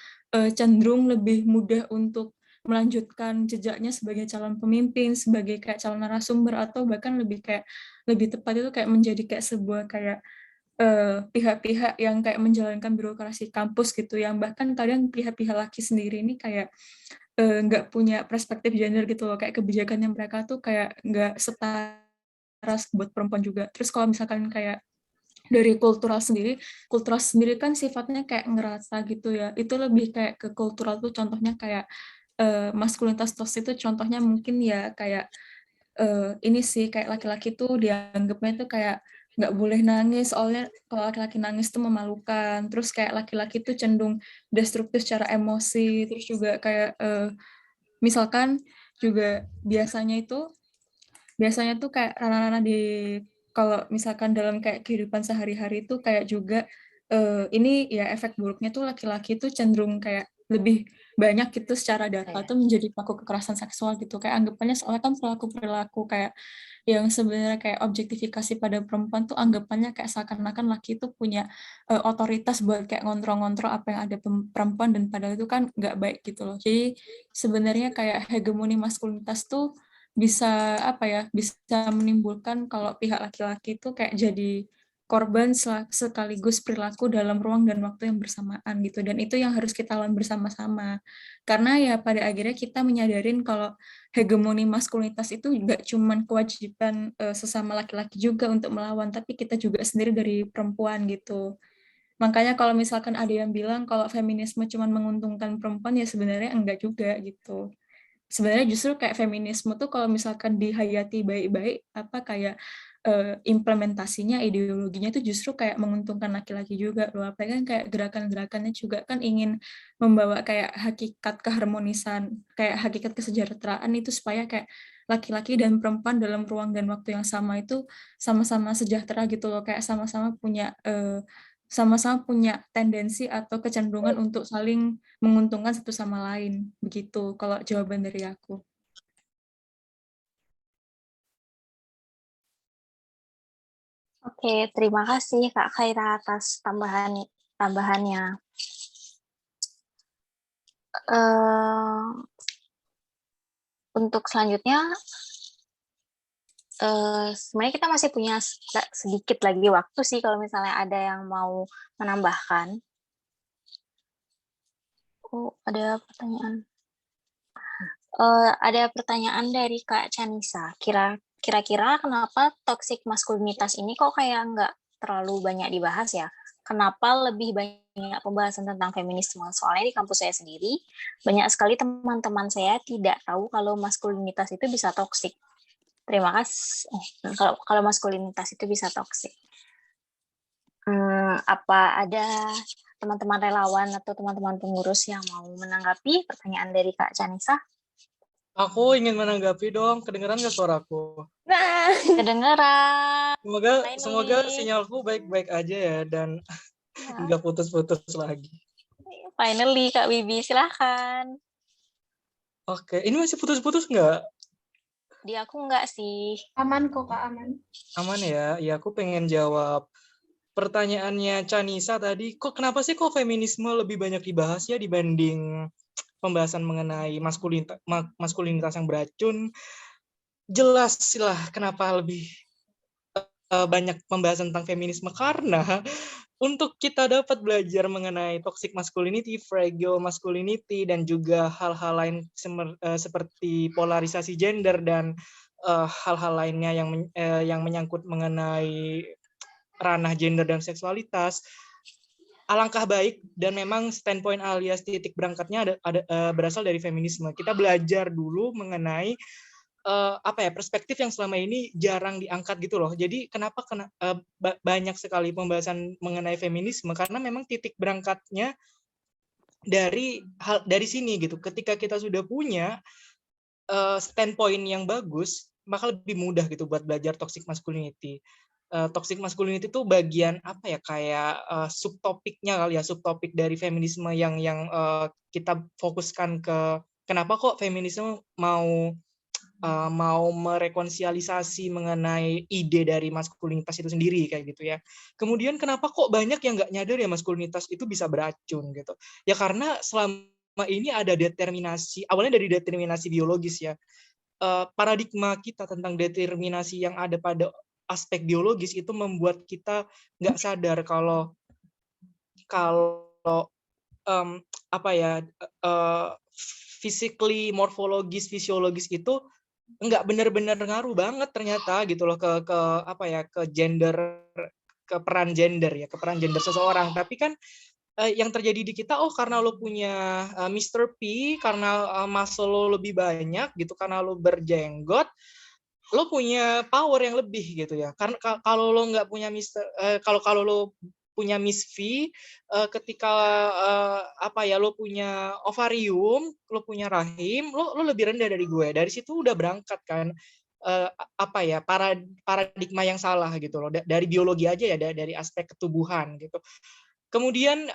cenderung lebih mudah untuk melanjutkan jejaknya sebagai calon pemimpin, sebagai kayak calon narasumber, atau bahkan lebih tepat itu kayak menjadi kayak sebuah kayak pihak-pihak yang kayak menjalankan birokrasi kampus gitu, yang bahkan kadang pihak-pihak laki sendiri ini kayak nggak punya perspektif gender gitu loh, kayak kebijakannya mereka tuh kayak nggak setara buat perempuan juga. Terus kalau misalkan kayak dari kultural sendiri kan sifatnya kayak ngerasa gitu ya, itu lebih kayak ke kultural tuh contohnya kayak maskulinitas toxic itu contohnya mungkin ya kayak ini sih, kayak laki-laki tuh dianggapnya tuh kayak nggak boleh nangis, soalnya kalau laki-laki nangis tuh memalukan. Terus kayak laki-laki tuh cenderung destruktif secara emosi. Terus juga kayak misalkan juga biasanya tuh kayak ranah-ranah kalau misalkan dalam kayak kehidupan sehari-hari itu kayak juga ini ya efek buruknya tuh laki-laki tuh cenderung kayak lebih banyak gitu secara data tuh menjadi pelaku kekerasan seksual gitu, kayak anggapannya soalnya kan perilaku kayak yang sebenarnya kayak objektifikasi pada perempuan tuh anggapannya kayak seakan-akan laki itu punya otoritas buat kayak ngontrol-ngontrol apa yang ada perempuan, dan padahal itu kan nggak baik gitu loh. Jadi sebenarnya kayak hegemoni maskulinitas tuh bisa bisa menimbulkan kalau pihak laki-laki itu kayak jadi korban sekaligus perilaku dalam ruang dan waktu yang bersamaan gitu, dan itu yang harus kita lawan bersama-sama, karena ya pada akhirnya kita menyadarin kalau hegemoni maskulinitas itu nggak cuman kewajiban sesama laki-laki juga untuk melawan, tapi kita juga sendiri dari perempuan gitu. Makanya kalau misalkan ada yang bilang kalau feminisme cuma menguntungkan perempuan, ya sebenarnya enggak juga gitu. Sebenarnya justru kayak feminisme tuh kalau misalkan dihayati baik-baik, apa kayak implementasinya, ideologinya itu justru kayak menguntungkan laki-laki juga loh. Apalagi kan kayak gerakan-gerakannya juga kan ingin membawa kayak hakikat keharmonisan, kayak hakikat kesejahteraan itu supaya kayak laki-laki dan perempuan dalam ruang dan waktu yang sama itu sama-sama sejahtera gitu loh, kayak sama-sama punya tendensi atau kecenderungan untuk saling menguntungkan satu sama lain. Begitu kalau jawaban dari aku. Oke, terima kasih Kak Khaira atas tambahannya. Untuk selanjutnya, sebenarnya kita masih punya sedikit lagi waktu sih kalau misalnya ada yang mau menambahkan. Oh, ada pertanyaan. Ada pertanyaan dari Kak Chanisa. Kira-kira kenapa toxic maskulinitas ini kok kayak nggak terlalu banyak dibahas ya? Kenapa lebih banyak pembahasan tentang feminisme? Soalnya di kampus saya sendiri, banyak sekali teman-teman saya tidak tahu kalau maskulinitas itu bisa toksik. Terima kasih. Kalau maskulinitas itu bisa toksik. Apa ada teman-teman relawan atau teman-teman pengurus yang mau menanggapi pertanyaan dari Kak Chanisa? Aku ingin menanggapi dong, kedengeran nggak suaraku? Nah, kedengeran. Semoga sinyalku baik-baik aja ya, dan nggak putus-putus lagi. Finally, Kak Wibi, silahkan. Oke, ini masih putus-putus nggak? Di aku nggak sih. Aman kok, Kak, aman. Aman ya? Ya, aku pengen jawab pertanyaannya Chanisa tadi. Kenapa sih feminisme lebih banyak dibahas ya dibanding pembahasan mengenai maskulinitas yang beracun? Jelas lah kenapa lebih banyak pembahasan tentang feminisme, karena untuk kita dapat belajar mengenai toxic masculinity, fragile masculinity, dan juga hal-hal lain seperti polarisasi gender dan hal-hal lainnya yang menyangkut mengenai ranah gender dan seksualitas, alangkah baik dan memang standpoint alias titik berangkatnya berasal dari feminisme. Kita belajar dulu mengenai perspektif yang selama ini jarang diangkat gitu loh. Jadi kenapa banyak sekali pembahasan mengenai feminisme, karena memang titik berangkatnya dari sini gitu. Ketika kita sudah punya standpoint yang bagus, maka lebih mudah gitu buat belajar toxic masculinity. Toxic masculinity itu bagian kayak subtopiknya kali ya, subtopik dari feminisme yang kita fokuskan ke kenapa kok feminisme mau merekonsialisasi mengenai ide dari maskulinitas itu sendiri kayak gitu ya. Kemudian kenapa kok banyak yang nggak nyadar ya maskulinitas itu bisa beracun gitu. Ya karena selama ini ada determinasi, awalnya dari determinasi biologis ya. Paradigma kita tentang determinasi yang ada pada aspek biologis itu membuat kita nggak sadar kalau physically, morfologis, fisiologis itu nggak benar-benar ngaruh banget ternyata gitu loh ke gender, ke peran gender seseorang. Tapi kan yang terjadi di kita, karena lo punya Mr. P, karena muscle lo lebih banyak gitu, karena lo berjenggot, lo punya power yang lebih gitu ya. Karena kalau lo nggak punya kalau lo punya Miss V, ketika lo punya ovarium, lo punya rahim, lo lebih rendah dari gue. Dari situ udah berangkat kan paradigma yang salah gitu loh, dari biologi aja ya, dari aspek ketubuhan gitu. Kemudian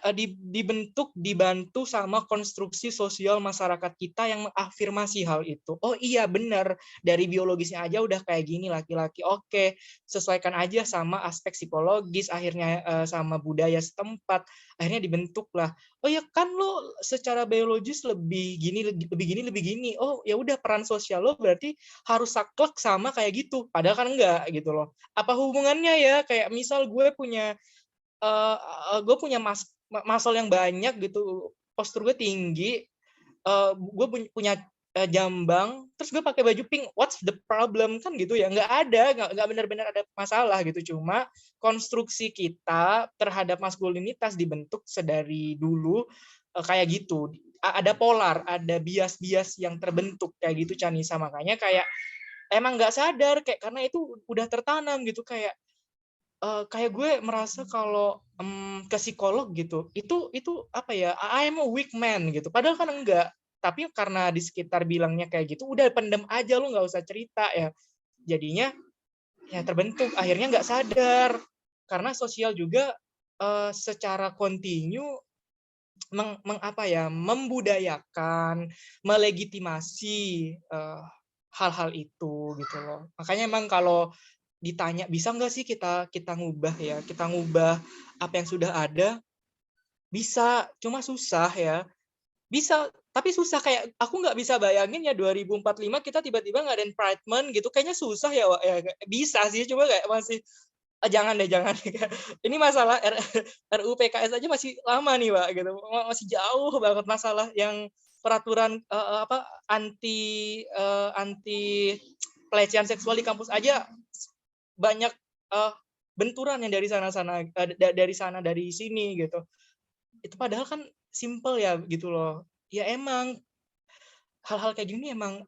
dibantu sama konstruksi sosial masyarakat kita yang mengafirmasi hal itu. Oh iya benar, dari biologisnya aja udah kayak gini laki-laki. Oke, sesuaikan aja sama aspek psikologis, akhirnya sama budaya setempat, akhirnya dibentuklah. Oh ya kan lo secara biologis lebih gini. Oh ya udah, peran sosial lo berarti harus saklek sama kayak gitu. Padahal kan enggak gitu loh. Apa hubungannya ya? Kayak misal gue punya muscle yang banyak gitu, postur gue tinggi, gue punya jambang, terus gue pakai baju pink, what's the problem kan gitu ya? Nggak benar-benar ada masalah gitu. Cuma konstruksi kita terhadap maskulinitas dibentuk sedari dulu kayak gitu. Ada polar, ada bias-bias yang terbentuk kayak gitu, Chanisa. Makanya kayak emang nggak sadar kayak karena itu udah tertanam gitu, kayak gue merasa kalau ke psikolog gitu, itu apa ya? I'm a weak man gitu. Padahal kan enggak. Tapi karena di sekitar bilangnya kayak gitu, udah pendem aja, lu nggak usah cerita ya. Jadinya ya terbentuk, akhirnya nggak sadar. Karena sosial juga secara kontinu membudayakan, melegitimasi hal-hal itu gitu loh. Makanya emang kalau ditanya bisa nggak sih kita ngubah ya, kita ngubah apa yang sudah ada, bisa, cuma susah ya. Bisa, tapi susah, kayak aku nggak bisa bayangin ya 2045 kita tiba-tiba ngadain Pride Month gitu, kayaknya susah ya, Wak. Ya bisa sih, coba kayak masih jangan deh. Ini masalah RUU PKS aja masih lama nih, Pak, gitu. Masih jauh banget masalah yang peraturan anti pelecehan seksual di kampus aja banyak benturan yang dari sana dari sini gitu. Itu padahal kan simple ya gitu loh. Ya emang hal-hal kayak gini emang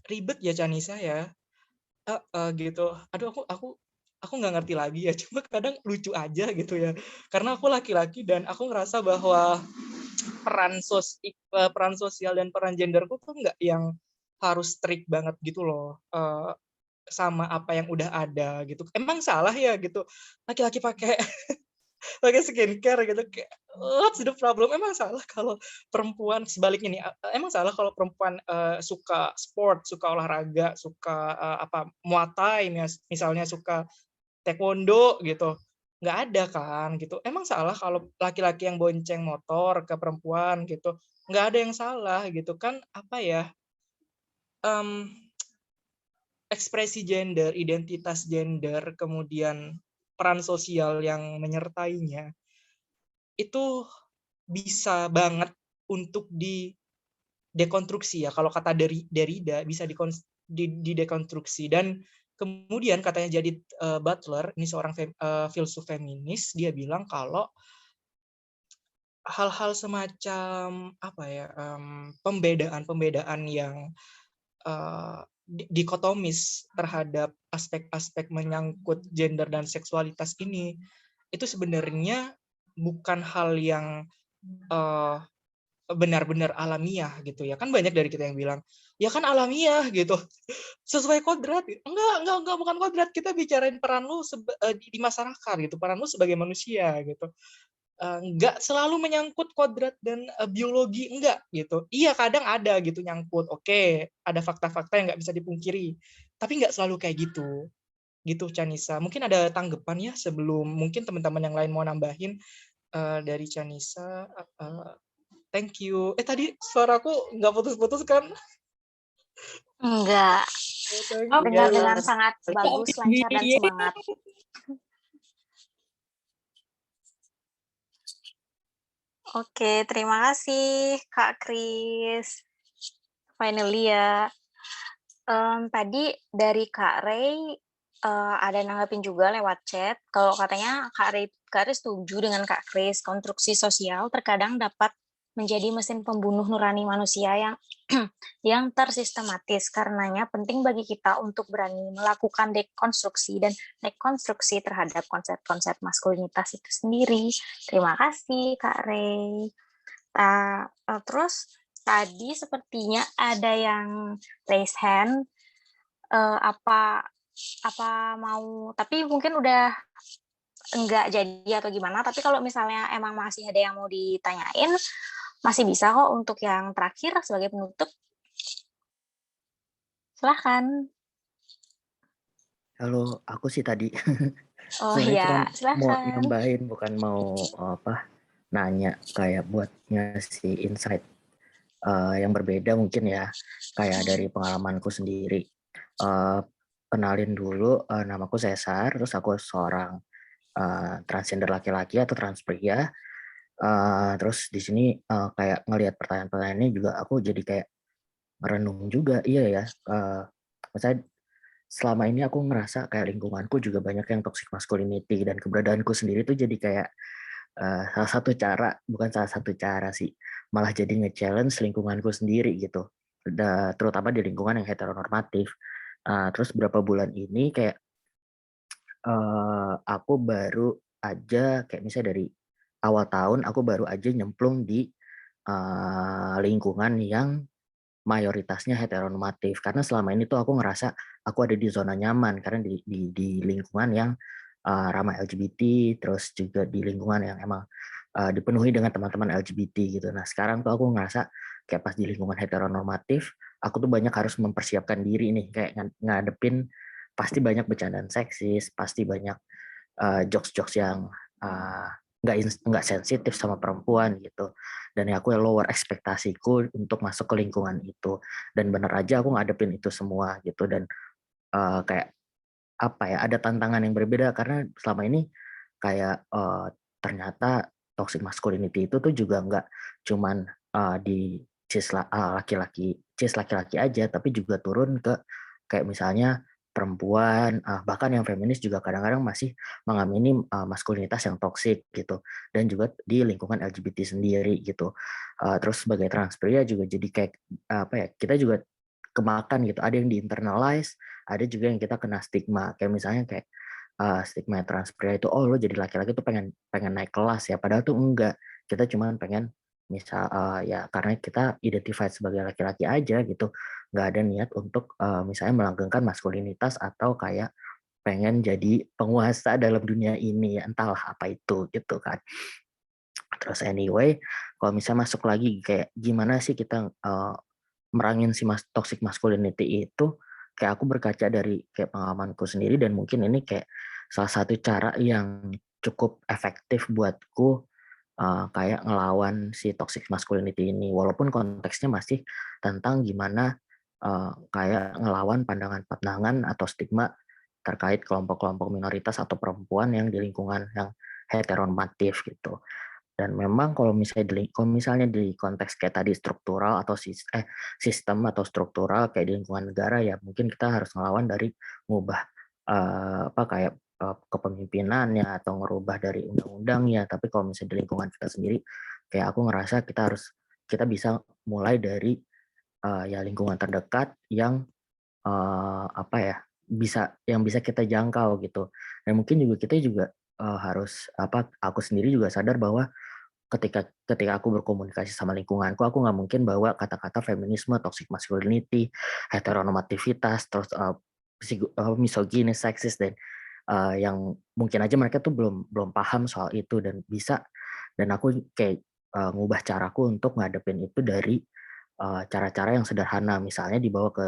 ribet ya, Chanisa ya. Gitu. Aduh, aku nggak ngerti lagi ya. Cuma kadang lucu aja gitu ya. Karena aku laki-laki dan aku ngerasa bahwa peran sosial dan peran genderku tuh nggak yang harus strict banget gitu loh. Sama apa yang udah ada gitu. Emang salah ya gitu. Laki-laki pakai skincare gitu, kayak what's the problem? Emang salah kalau perempuan sebaliknya nih, emang salah kalau perempuan suka sport, suka olahraga, suka Muay Thai misalnya, suka taekwondo gitu, nggak ada kan gitu. Emang salah kalau laki-laki yang bonceng motor ke perempuan gitu, nggak ada yang salah gitu kan. Apa ya, ekspresi gender, identitas gender, kemudian peran sosial yang menyertainya, itu bisa banget untuk didekonstruksi ya. Kalau kata Derrida bisa didekonstruksi. Dan kemudian katanya Judith Butler, ini seorang filsuf feminis, dia bilang kalau hal-hal semacam apa ya, pembedaan yang dikotomis terhadap aspek-aspek menyangkut gender dan seksualitas ini, itu sebenarnya bukan hal yang benar-benar alamiah gitu ya. Kan banyak dari kita yang bilang, ya kan alamiah gitu, sesuai kodrat. Enggak, bukan kodrat. Kita bicarain peran lu di masyarakat gitu, peran lu sebagai manusia gitu. Enggak selalu menyangkut kodrat dan biologi, enggak gitu. Iya, kadang ada gitu nyangkut. Oke, ada fakta-fakta yang nggak bisa dipungkiri. Tapi nggak selalu kayak gitu. Gitu, Chanisa. Mungkin ada tanggapan ya sebelum mungkin teman-teman yang lain mau nambahin dari Chanisa. Thank you. Tadi suaraku nggak putus-putus kan? Enggak. Dengar-dengar sangat bagus, lancar, dan semangat. Oke, terima kasih Kak Kris. Finally ya. Tadi dari Kak Ray ada nanggapin juga lewat chat. Kalau katanya Kak Ray setuju dengan Kak Kris, konstruksi sosial terkadang dapat menjadi mesin pembunuh nurani manusia yang tersistematis. Karenanya penting bagi kita untuk berani melakukan dekonstruksi dan rekonstruksi terhadap konsep-konsep maskulinitas itu sendiri. Terima kasih Kak Ray. Terus tadi sepertinya ada yang raise hand. Apa mau, tapi mungkin udah enggak jadi atau gimana, tapi kalau misalnya emang masih ada yang mau ditanyain, masih bisa kok untuk yang terakhir sebagai penutup. Silahkan. Halo, aku sih tadi. Oh iya, silahkan. Mau nambahin, bukan mau nanya, kayak buat ngasih insight yang berbeda mungkin ya, kayak dari pengalamanku sendiri. Kenalin dulu, namaku Cesar, terus aku seorang transgender laki-laki atau trans pria. Terus di sini kayak ngelihat pertanyaan-pertanyaan ini juga aku jadi kayak merenung juga. Iya ya, saya selama ini aku ngerasa kayak lingkunganku juga banyak yang toxic masculinity, dan keberadaanku sendiri tuh jadi kayak salah satu cara, bukan salah satu cara sih, malah jadi nge-challenge lingkunganku sendiri gitu. Terutama di lingkungan yang heteronormatif. Terus berapa bulan ini kayak aku baru aja kayak misalnya dari awal tahun aku baru aja nyemplung di lingkungan yang mayoritasnya heteronormatif, karena selama ini tuh aku ngerasa aku ada di zona nyaman karena di lingkungan yang ramah LGBT, terus juga di lingkungan yang emang dipenuhi dengan teman-teman LGBT gitu. Nah sekarang tuh aku ngerasa kayak pas di lingkungan heteronormatif, aku tuh banyak harus mempersiapkan diri nih, kayak ngadepin pasti banyak bercandaan seksis, pasti banyak jokes-jokes yang uh, nggak sensitif sama perempuan gitu, dan ya aku lower ekspektasiku untuk masuk ke lingkungan itu, dan bener aja aku ngadepin itu semua gitu. Dan kayak apa ya, ada tantangan yang berbeda karena selama ini kayak ternyata toxic masculinity itu tuh juga nggak cuman di cis laki-laki aja, tapi juga turun ke kayak misalnya perempuan, bahkan yang feminis juga kadang-kadang masih mengamini maskulinitas yang toksik gitu, dan juga di lingkungan LGBT sendiri gitu. Terus sebagai trans pria juga jadi kayak apa ya, kita juga kemakan gitu, ada yang di internalize, ada juga yang kita kena stigma, kayak misalnya kayak stigma trans pria itu, oh lo jadi laki-laki tuh pengen pengen naik kelas ya, padahal tuh enggak, kita cuma pengen misal ya karena kita identified sebagai laki-laki aja gitu, nggak ada niat untuk misalnya melanggengkan maskulinitas atau kayak pengen jadi penguasa dalam dunia ini ya, entahlah apa itu gitu kan. Terus anyway, kalau misalnya masuk lagi kayak gimana sih kita merangin si toxic masculinity itu, kayak aku berkaca dari kayak pengalamanku sendiri, dan mungkin ini kayak salah satu cara yang cukup efektif buatku kayak ngelawan si toxic masculinity ini, walaupun konteksnya masih tentang gimana kayak ngelawan pandangan-pandangan atau stigma terkait kelompok-kelompok minoritas atau perempuan yang di lingkungan yang heteronormatif gitu. Dan memang kalau misalnya di konteks kayak tadi struktural atau sistem atau struktural kayak di lingkungan negara, ya mungkin kita harus ngelawan dari ngubah apa kayak kepemimpinannya atau ngerubah dari undang-undangnya. Tapi kalau misalnya di lingkungan kita sendiri, kayak aku ngerasa kita bisa mulai dari ya lingkungan terdekat yang apa ya, yang bisa kita jangkau gitu. Dan mungkin juga kita juga harus apa, aku sendiri juga sadar bahwa ketika ketika aku berkomunikasi sama lingkunganku, aku nggak mungkin bawa kata-kata feminisme, toxic masculinity, heteronormativitas, terus misoginis, seksis, dan yang mungkin aja mereka tuh belum belum paham soal itu, dan aku kayak ngubah caraku untuk ngadepin itu dari cara-cara yang sederhana, misalnya dibawa ke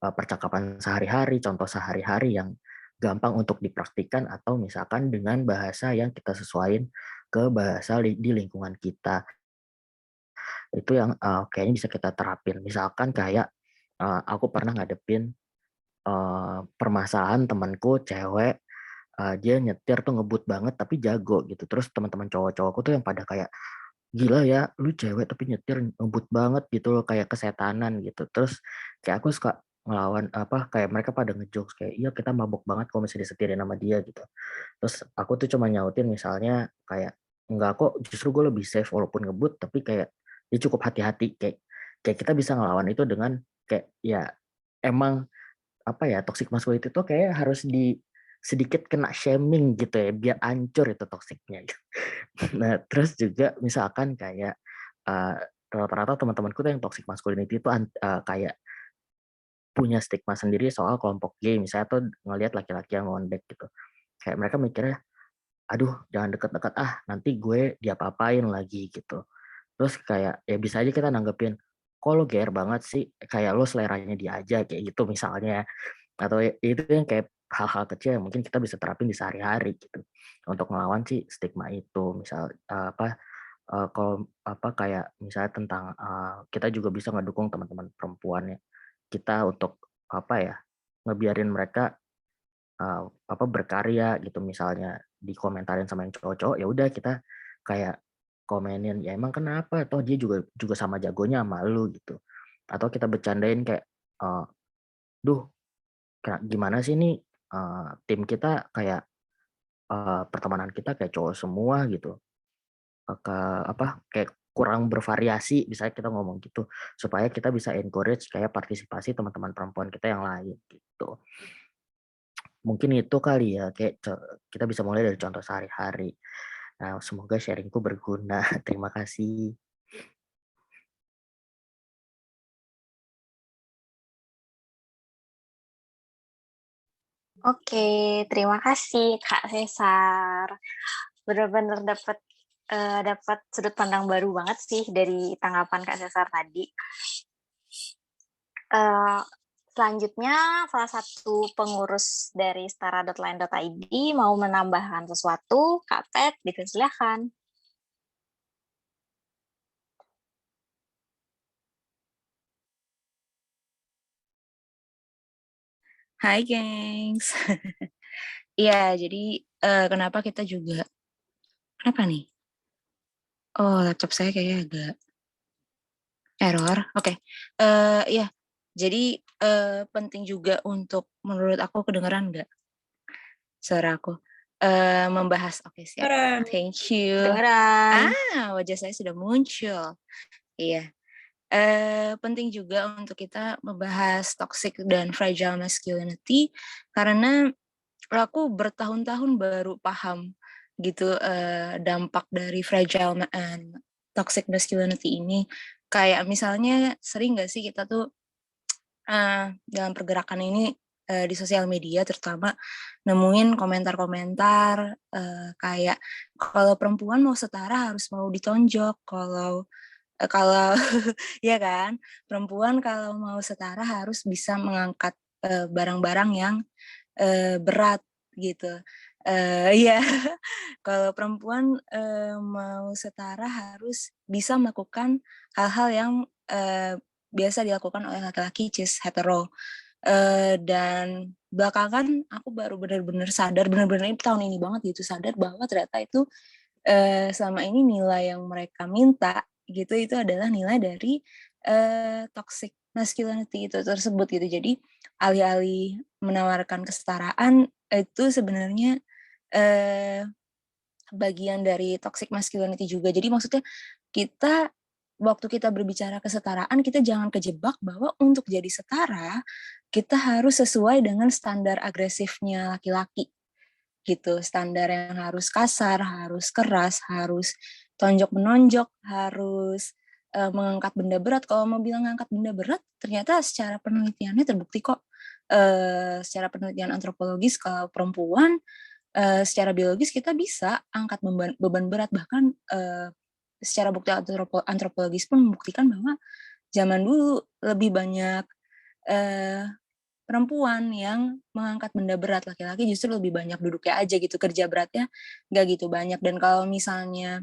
percakapan sehari-hari, contoh sehari-hari yang gampang untuk dipraktikkan, atau misalkan dengan bahasa yang kita sesuaiin ke bahasa di lingkungan kita. Itu yang kayaknya bisa kita terapin. Misalkan kayak aku pernah ngadepin permasalahan temanku cewek, dia nyetir tuh ngebut banget tapi jago gitu. Terus teman-teman cowok-cowokku tuh yang pada kayak, gila ya, lu cewek tapi nyetir ngebut banget gitu loh, kayak kesetanan gitu. Terus kayak aku suka ngelawan apa, kayak mereka pada ngejokes kayak, iya kita mabok banget kalau misalnya disetirin sama dia gitu. Terus aku tuh cuma nyautin misalnya kayak, enggak kok, justru gue lebih safe walaupun ngebut, tapi kayak dia cukup hati-hati, kayak kayak kita bisa ngelawan itu dengan kayak ya emang apa ya, toxic masculinity itu kayak harus sedikit kena shaming gitu ya, biar hancur itu toksiknya gitu. Nah, terus juga misalkan kayak rata-rata teman-temanku tuh yang toxic masculinity itu kayak punya stigma sendiri soal kelompok gay, misalnya tuh ngelihat laki-laki yang ngondek gitu. Kayak mereka mikirnya, aduh jangan deket-deket nanti gue diapa-apain lagi gitu. Terus kayak ya bisa aja kita nanggepin, kok lo GR banget sih, kayak lo seleranya dia aja kayak gitu misalnya. Atau itu yang kayak hal-hal kecil yang mungkin kita bisa terapin di sehari-hari gitu untuk melawan si stigma itu. Misal kalau apa kayak misalnya tentang kita juga bisa ngedukung teman-teman perempuan ya, kita untuk apa ya, ngebiarin mereka apa berkarya gitu, misalnya dikomentarin sama yang cowok-cowok, ya udah kita kayak komenin, ya emang kenapa, toh dia juga juga sama jagonya sama lu gitu. atau kita bercandain kayak duh gimana sih nih tim kita kayak pertemanan kita kayak cowok semua gitu, kayak kurang bervariasi, misalnya kita ngomong gitu, supaya kita bisa encourage kayak partisipasi teman-teman perempuan kita yang lain gitu. Mungkin itu kali ya, kayak kita bisa mulai dari contoh sehari-hari. Nah, semoga sharingku berguna. Terima kasih. Oke, terima kasih Kak Cesar. Benar-benar dapat sudut pandang baru banget sih dari tanggapan Kak Cesar tadi. Selanjutnya, salah satu pengurus dari setara.line.id mau menambahkan sesuatu. Kak Pet, dipersilakan. Hai, gengs. Iya, jadi kenapa kita juga... Kenapa nih? Oh, laptop saya kayaknya agak error. Oke. Iya, jadi penting juga untuk, menurut aku, kedengeran nggak suara aku? Membahas, oke, siap. Thank you. Kedengeran. Wajah saya sudah muncul. Iya. Penting juga untuk kita membahas toxic dan fragile masculinity, karena aku bertahun-tahun baru paham gitu dampak dari fragile and toxic masculinity ini. Kayak misalnya sering nggak sih kita tuh dalam pergerakan ini di sosial media terutama nemuin komentar-komentar kayak kalau perempuan mau setara harus mau ditonjok, kalau ya kan, perempuan kalau mau setara harus bisa mengangkat barang-barang yang berat gitu. Iya, kalau perempuan mau setara harus bisa melakukan hal-hal yang biasa dilakukan oleh laki-laki cis hetero. Dan belakangan aku baru benar-benar sadar, benar-benar tahun ini banget gitu, sadar bahwa ternyata itu selama ini nilai yang mereka minta gitu itu adalah nilai dari toxic masculinity itu tersebut gitu. Jadi alih-alih menawarkan kesetaraan itu sebenarnya bagian dari toxic masculinity juga. Jadi maksudnya kita waktu kita berbicara kesetaraan, kita jangan kejebak bahwa untuk jadi setara kita harus sesuai dengan standar agresifnya laki-laki gitu, standar yang harus kasar, harus keras, harus tonjok-menonjok, harus mengangkat benda berat. Kalau mau bilang ngangkat benda berat, ternyata secara penelitiannya terbukti kok, secara penelitian antropologis kalau perempuan secara biologis kita bisa angkat beban berat, bahkan secara bukti antropologis pun membuktikan bahwa zaman dulu lebih banyak perempuan yang mengangkat benda berat, laki-laki justru lebih banyak duduknya aja gitu, kerja beratnya nggak gitu banyak. Dan kalau misalnya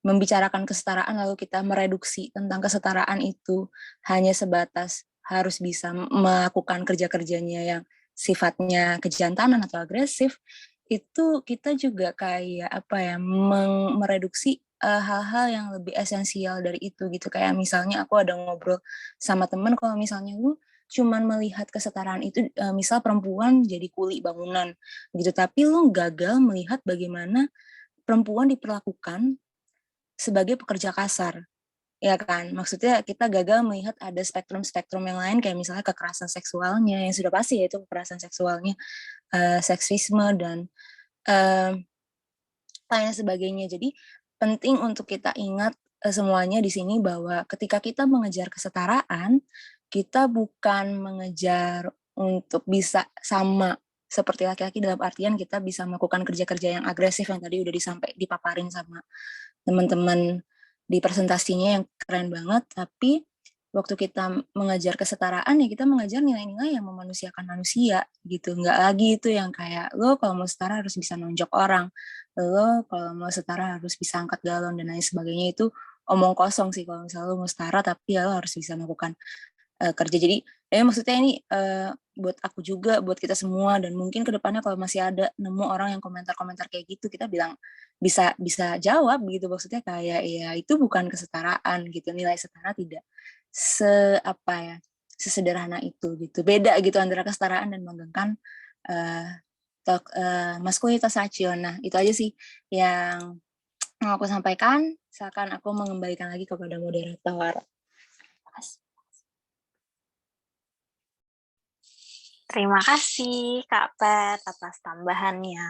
membicarakan kesetaraan lalu kita mereduksi tentang kesetaraan itu hanya sebatas harus bisa melakukan kerja-kerjanya yang sifatnya kejantanan atau agresif, itu kita juga kayak apa ya, mereduksi hal-hal yang lebih esensial dari itu gitu. Kayak misalnya aku ada ngobrol sama temen, kalau misalnya lu cuman melihat kesetaraan itu misal perempuan jadi kuli bangunan gitu, tapi lu gagal melihat bagaimana perempuan diperlakukan sebagai pekerja kasar, ya kan? Maksudnya kita gagal melihat ada spektrum-spektrum yang lain, kayak misalnya kekerasan seksualnya yang sudah pasti yaitu kekerasan seksualnya, seksisme dan lain sebagainya. Jadi penting untuk kita ingat semuanya di sini bahwa ketika kita mengejar kesetaraan, kita bukan mengejar untuk bisa sama seperti laki-laki dalam artian kita bisa melakukan kerja-kerja yang agresif yang tadi udah dipaparin sama teman-teman di presentasinya yang keren banget, tapi waktu kita mengajar kesetaraan ya kita mengajar nilai-nilai yang memanusiakan manusia gitu. Nggak lagi itu yang kayak lo kalau mau setara harus bisa nonjok orang, lo kalau mau setara harus bisa angkat galon dan lain sebagainya. Itu omong kosong sih kalau misalnya lo mau setara, tapi ya lo harus bisa melakukan kerja. Jadi maksudnya ini buat aku juga, buat kita semua, dan mungkin kedepannya kalau masih ada nemu orang yang komentar-komentar kayak gitu, kita bilang bisa jawab gitu, maksudnya kayak ya itu bukan kesetaraan gitu, nilai setara tidak sesederhana itu gitu. Beda gitu antara kesetaraan dan memenggangkan maskulinitas Sachio. Nah, itu aja sih yang mau aku sampaikan. Silakan aku mengembalikan lagi kepada moderator. Terima kasih Kak Pet atas tambahannya.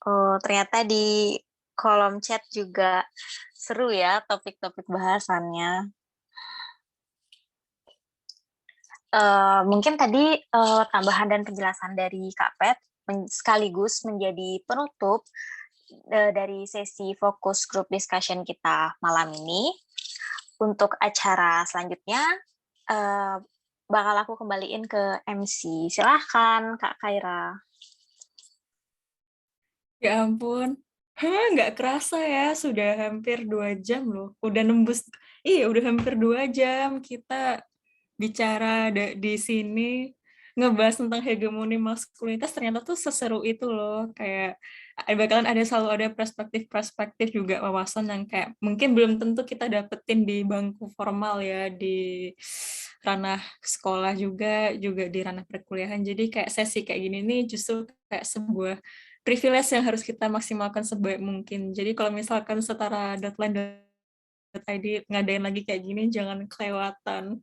Oh, ternyata di kolom chat juga seru ya topik-topik bahasannya. Mungkin tadi tambahan dan penjelasan dari Kak Pet sekaligus menjadi penutup dari sesi fokus group discussion kita malam ini. Untuk acara selanjutnya bakal aku kembaliin ke MC. Silahkan Kak Khaira. Ya ampun, nggak kerasa ya, sudah hampir 2 jam loh. Udah nembus, udah hampir 2 jam kita bicara di sini, ngebahas tentang hegemoni maskulinitas, ternyata tuh seseru itu loh. Kayak bakalan selalu ada perspektif-perspektif juga, wawasan yang kayak mungkin belum tentu kita dapetin di bangku formal ya, di ranah sekolah juga di ranah perkuliahan. Jadi kayak sesi kayak gini nih justru kayak sebuah privilege yang harus kita maksimalkan sebaik mungkin. Jadi kalau misalkan setara deadline.id ngadain lagi kayak gini, jangan kelewatan.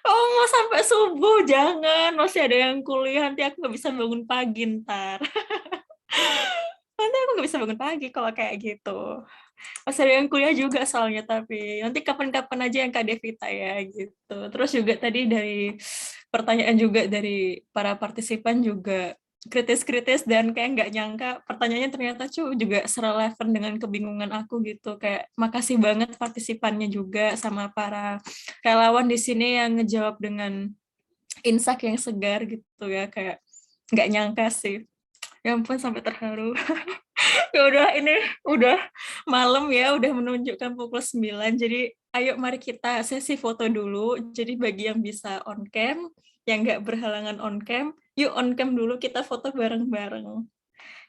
Oh, mau sampai subuh, jangan. Masih ada yang kuliah, nanti aku nggak bisa bangun pagi ntar. Nanti aku nggak bisa bangun pagi kalau kayak gitu. Masih ada yang kuliah juga soalnya, tapi nanti kapan-kapan aja yang Kak Devita ya, gitu. Terus juga tadi dari pertanyaan juga dari para partisipan juga kritis-kritis dan kayak nggak nyangka pertanyaannya ternyata juga serelevan dengan kebingungan aku gitu. Kayak makasih banget partisipannya juga sama para relawan di sini yang ngejawab dengan insight yang segar gitu ya, kayak nggak nyangka sih. Ya ampun, sampai terharu. Ya udah, ini udah malam ya, udah menunjukkan pukul 9. Jadi ayo mari kita sesi foto dulu. Jadi bagi yang bisa on cam, yang nggak berhalangan on cam, yuk on cam dulu, kita foto bareng-bareng.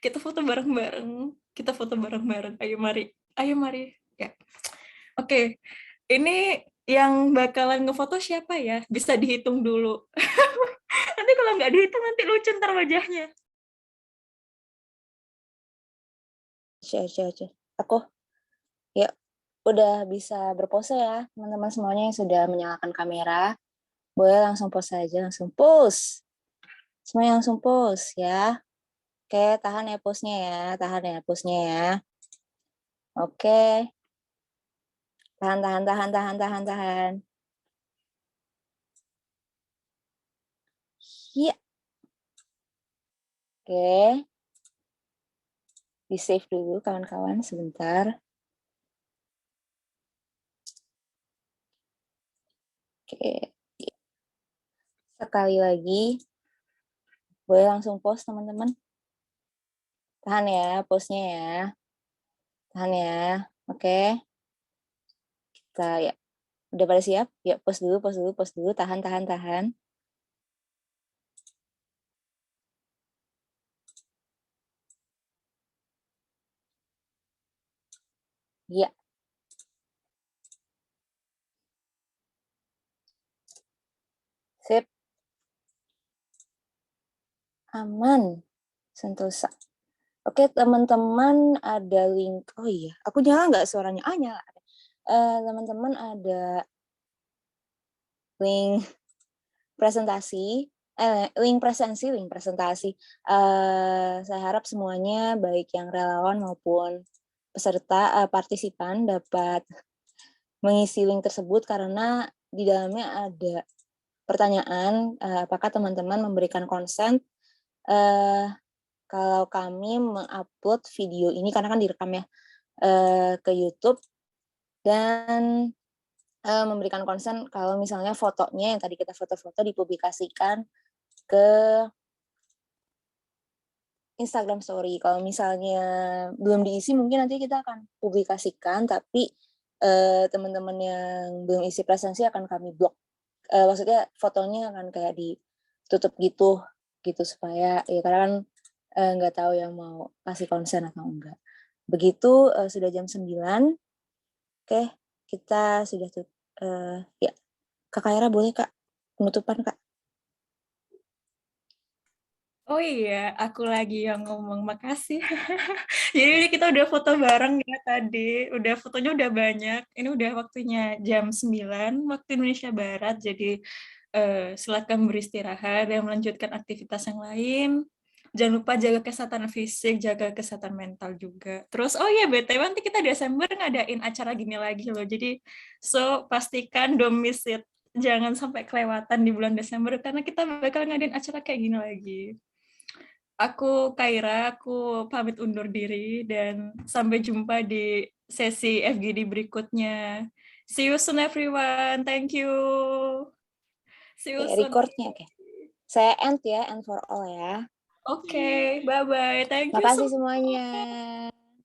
Kita foto bareng-bareng. Kita foto bareng-bareng. Ayo mari. Ayo mari. Ya. Oke. Ini yang bakalan ngefoto siapa ya? Bisa dihitung dulu. Nanti kalau nggak dihitung nanti lucu ntar wajahnya. Aku ya udah bisa berpose ya teman-teman semuanya yang sudah menyalakan kamera. Boleh langsung pose aja, langsung pose. Semuanya langsung pose ya. Oke, tahan ya pose-nya ya, tahan ya pose-nya ya. Oke. Tahan. Iya. Oke. Di save dulu kawan-kawan sebentar. Oke. Sekali lagi. Boleh langsung pause teman-teman. Tahan ya pose-nya ya. Tahan ya. Oke. Kita ya. Udah pada siap? Ya, pause dulu. Tahan. Ya. Sip. Aman. Sentosa. Oke, teman-teman ada link. Oh iya, aku nyala nggak suaranya? Nyala. Teman-teman ada link presentasi. Link presentasi. Saya harap semuanya, baik yang relawan maupun peserta, partisipan dapat mengisi link tersebut karena di dalamnya ada pertanyaan, apakah teman-teman memberikan konsen kalau kami mengupload video ini, karena kan direkam ya, ke YouTube, dan memberikan konsen kalau misalnya fotonya yang tadi kita foto-foto dipublikasikan ke Instagram Story. Kalau misalnya belum diisi, mungkin nanti kita akan publikasikan, tapi teman-teman yang belum isi presensi akan kami blok. Maksudnya fotonya akan kayak ditutup gitu supaya ya karena kan nggak tahu yang mau kasih konsen atau enggak. Begitu sudah jam 9. Oke, kita sudah ya, Kak Kaira boleh Kak penutupan Kak. Oh iya, aku lagi yang ngomong, makasih. Jadi kita udah foto bareng ya tadi, fotonya udah banyak. Ini udah waktunya jam 9 waktu Indonesia Barat, jadi silakan beristirahat dan melanjutkan aktivitas yang lain. Jangan lupa jaga kesehatan fisik, jaga kesehatan mental juga. Terus, oh iya BTW nanti kita Desember ngadain acara gini lagi loh. Jadi, pastikan don't miss it. Jangan sampai kelewatan di bulan Desember, karena kita bakal ngadain acara kayak gini lagi. Aku Kaira, aku pamit undur diri dan sampai jumpa di sesi FGD berikutnya. See you soon everyone. Thank you. See you soon. Recordnya oke. Saya end ya, end for all ya. Oke, bye-bye. Thank you Makasih so semuanya.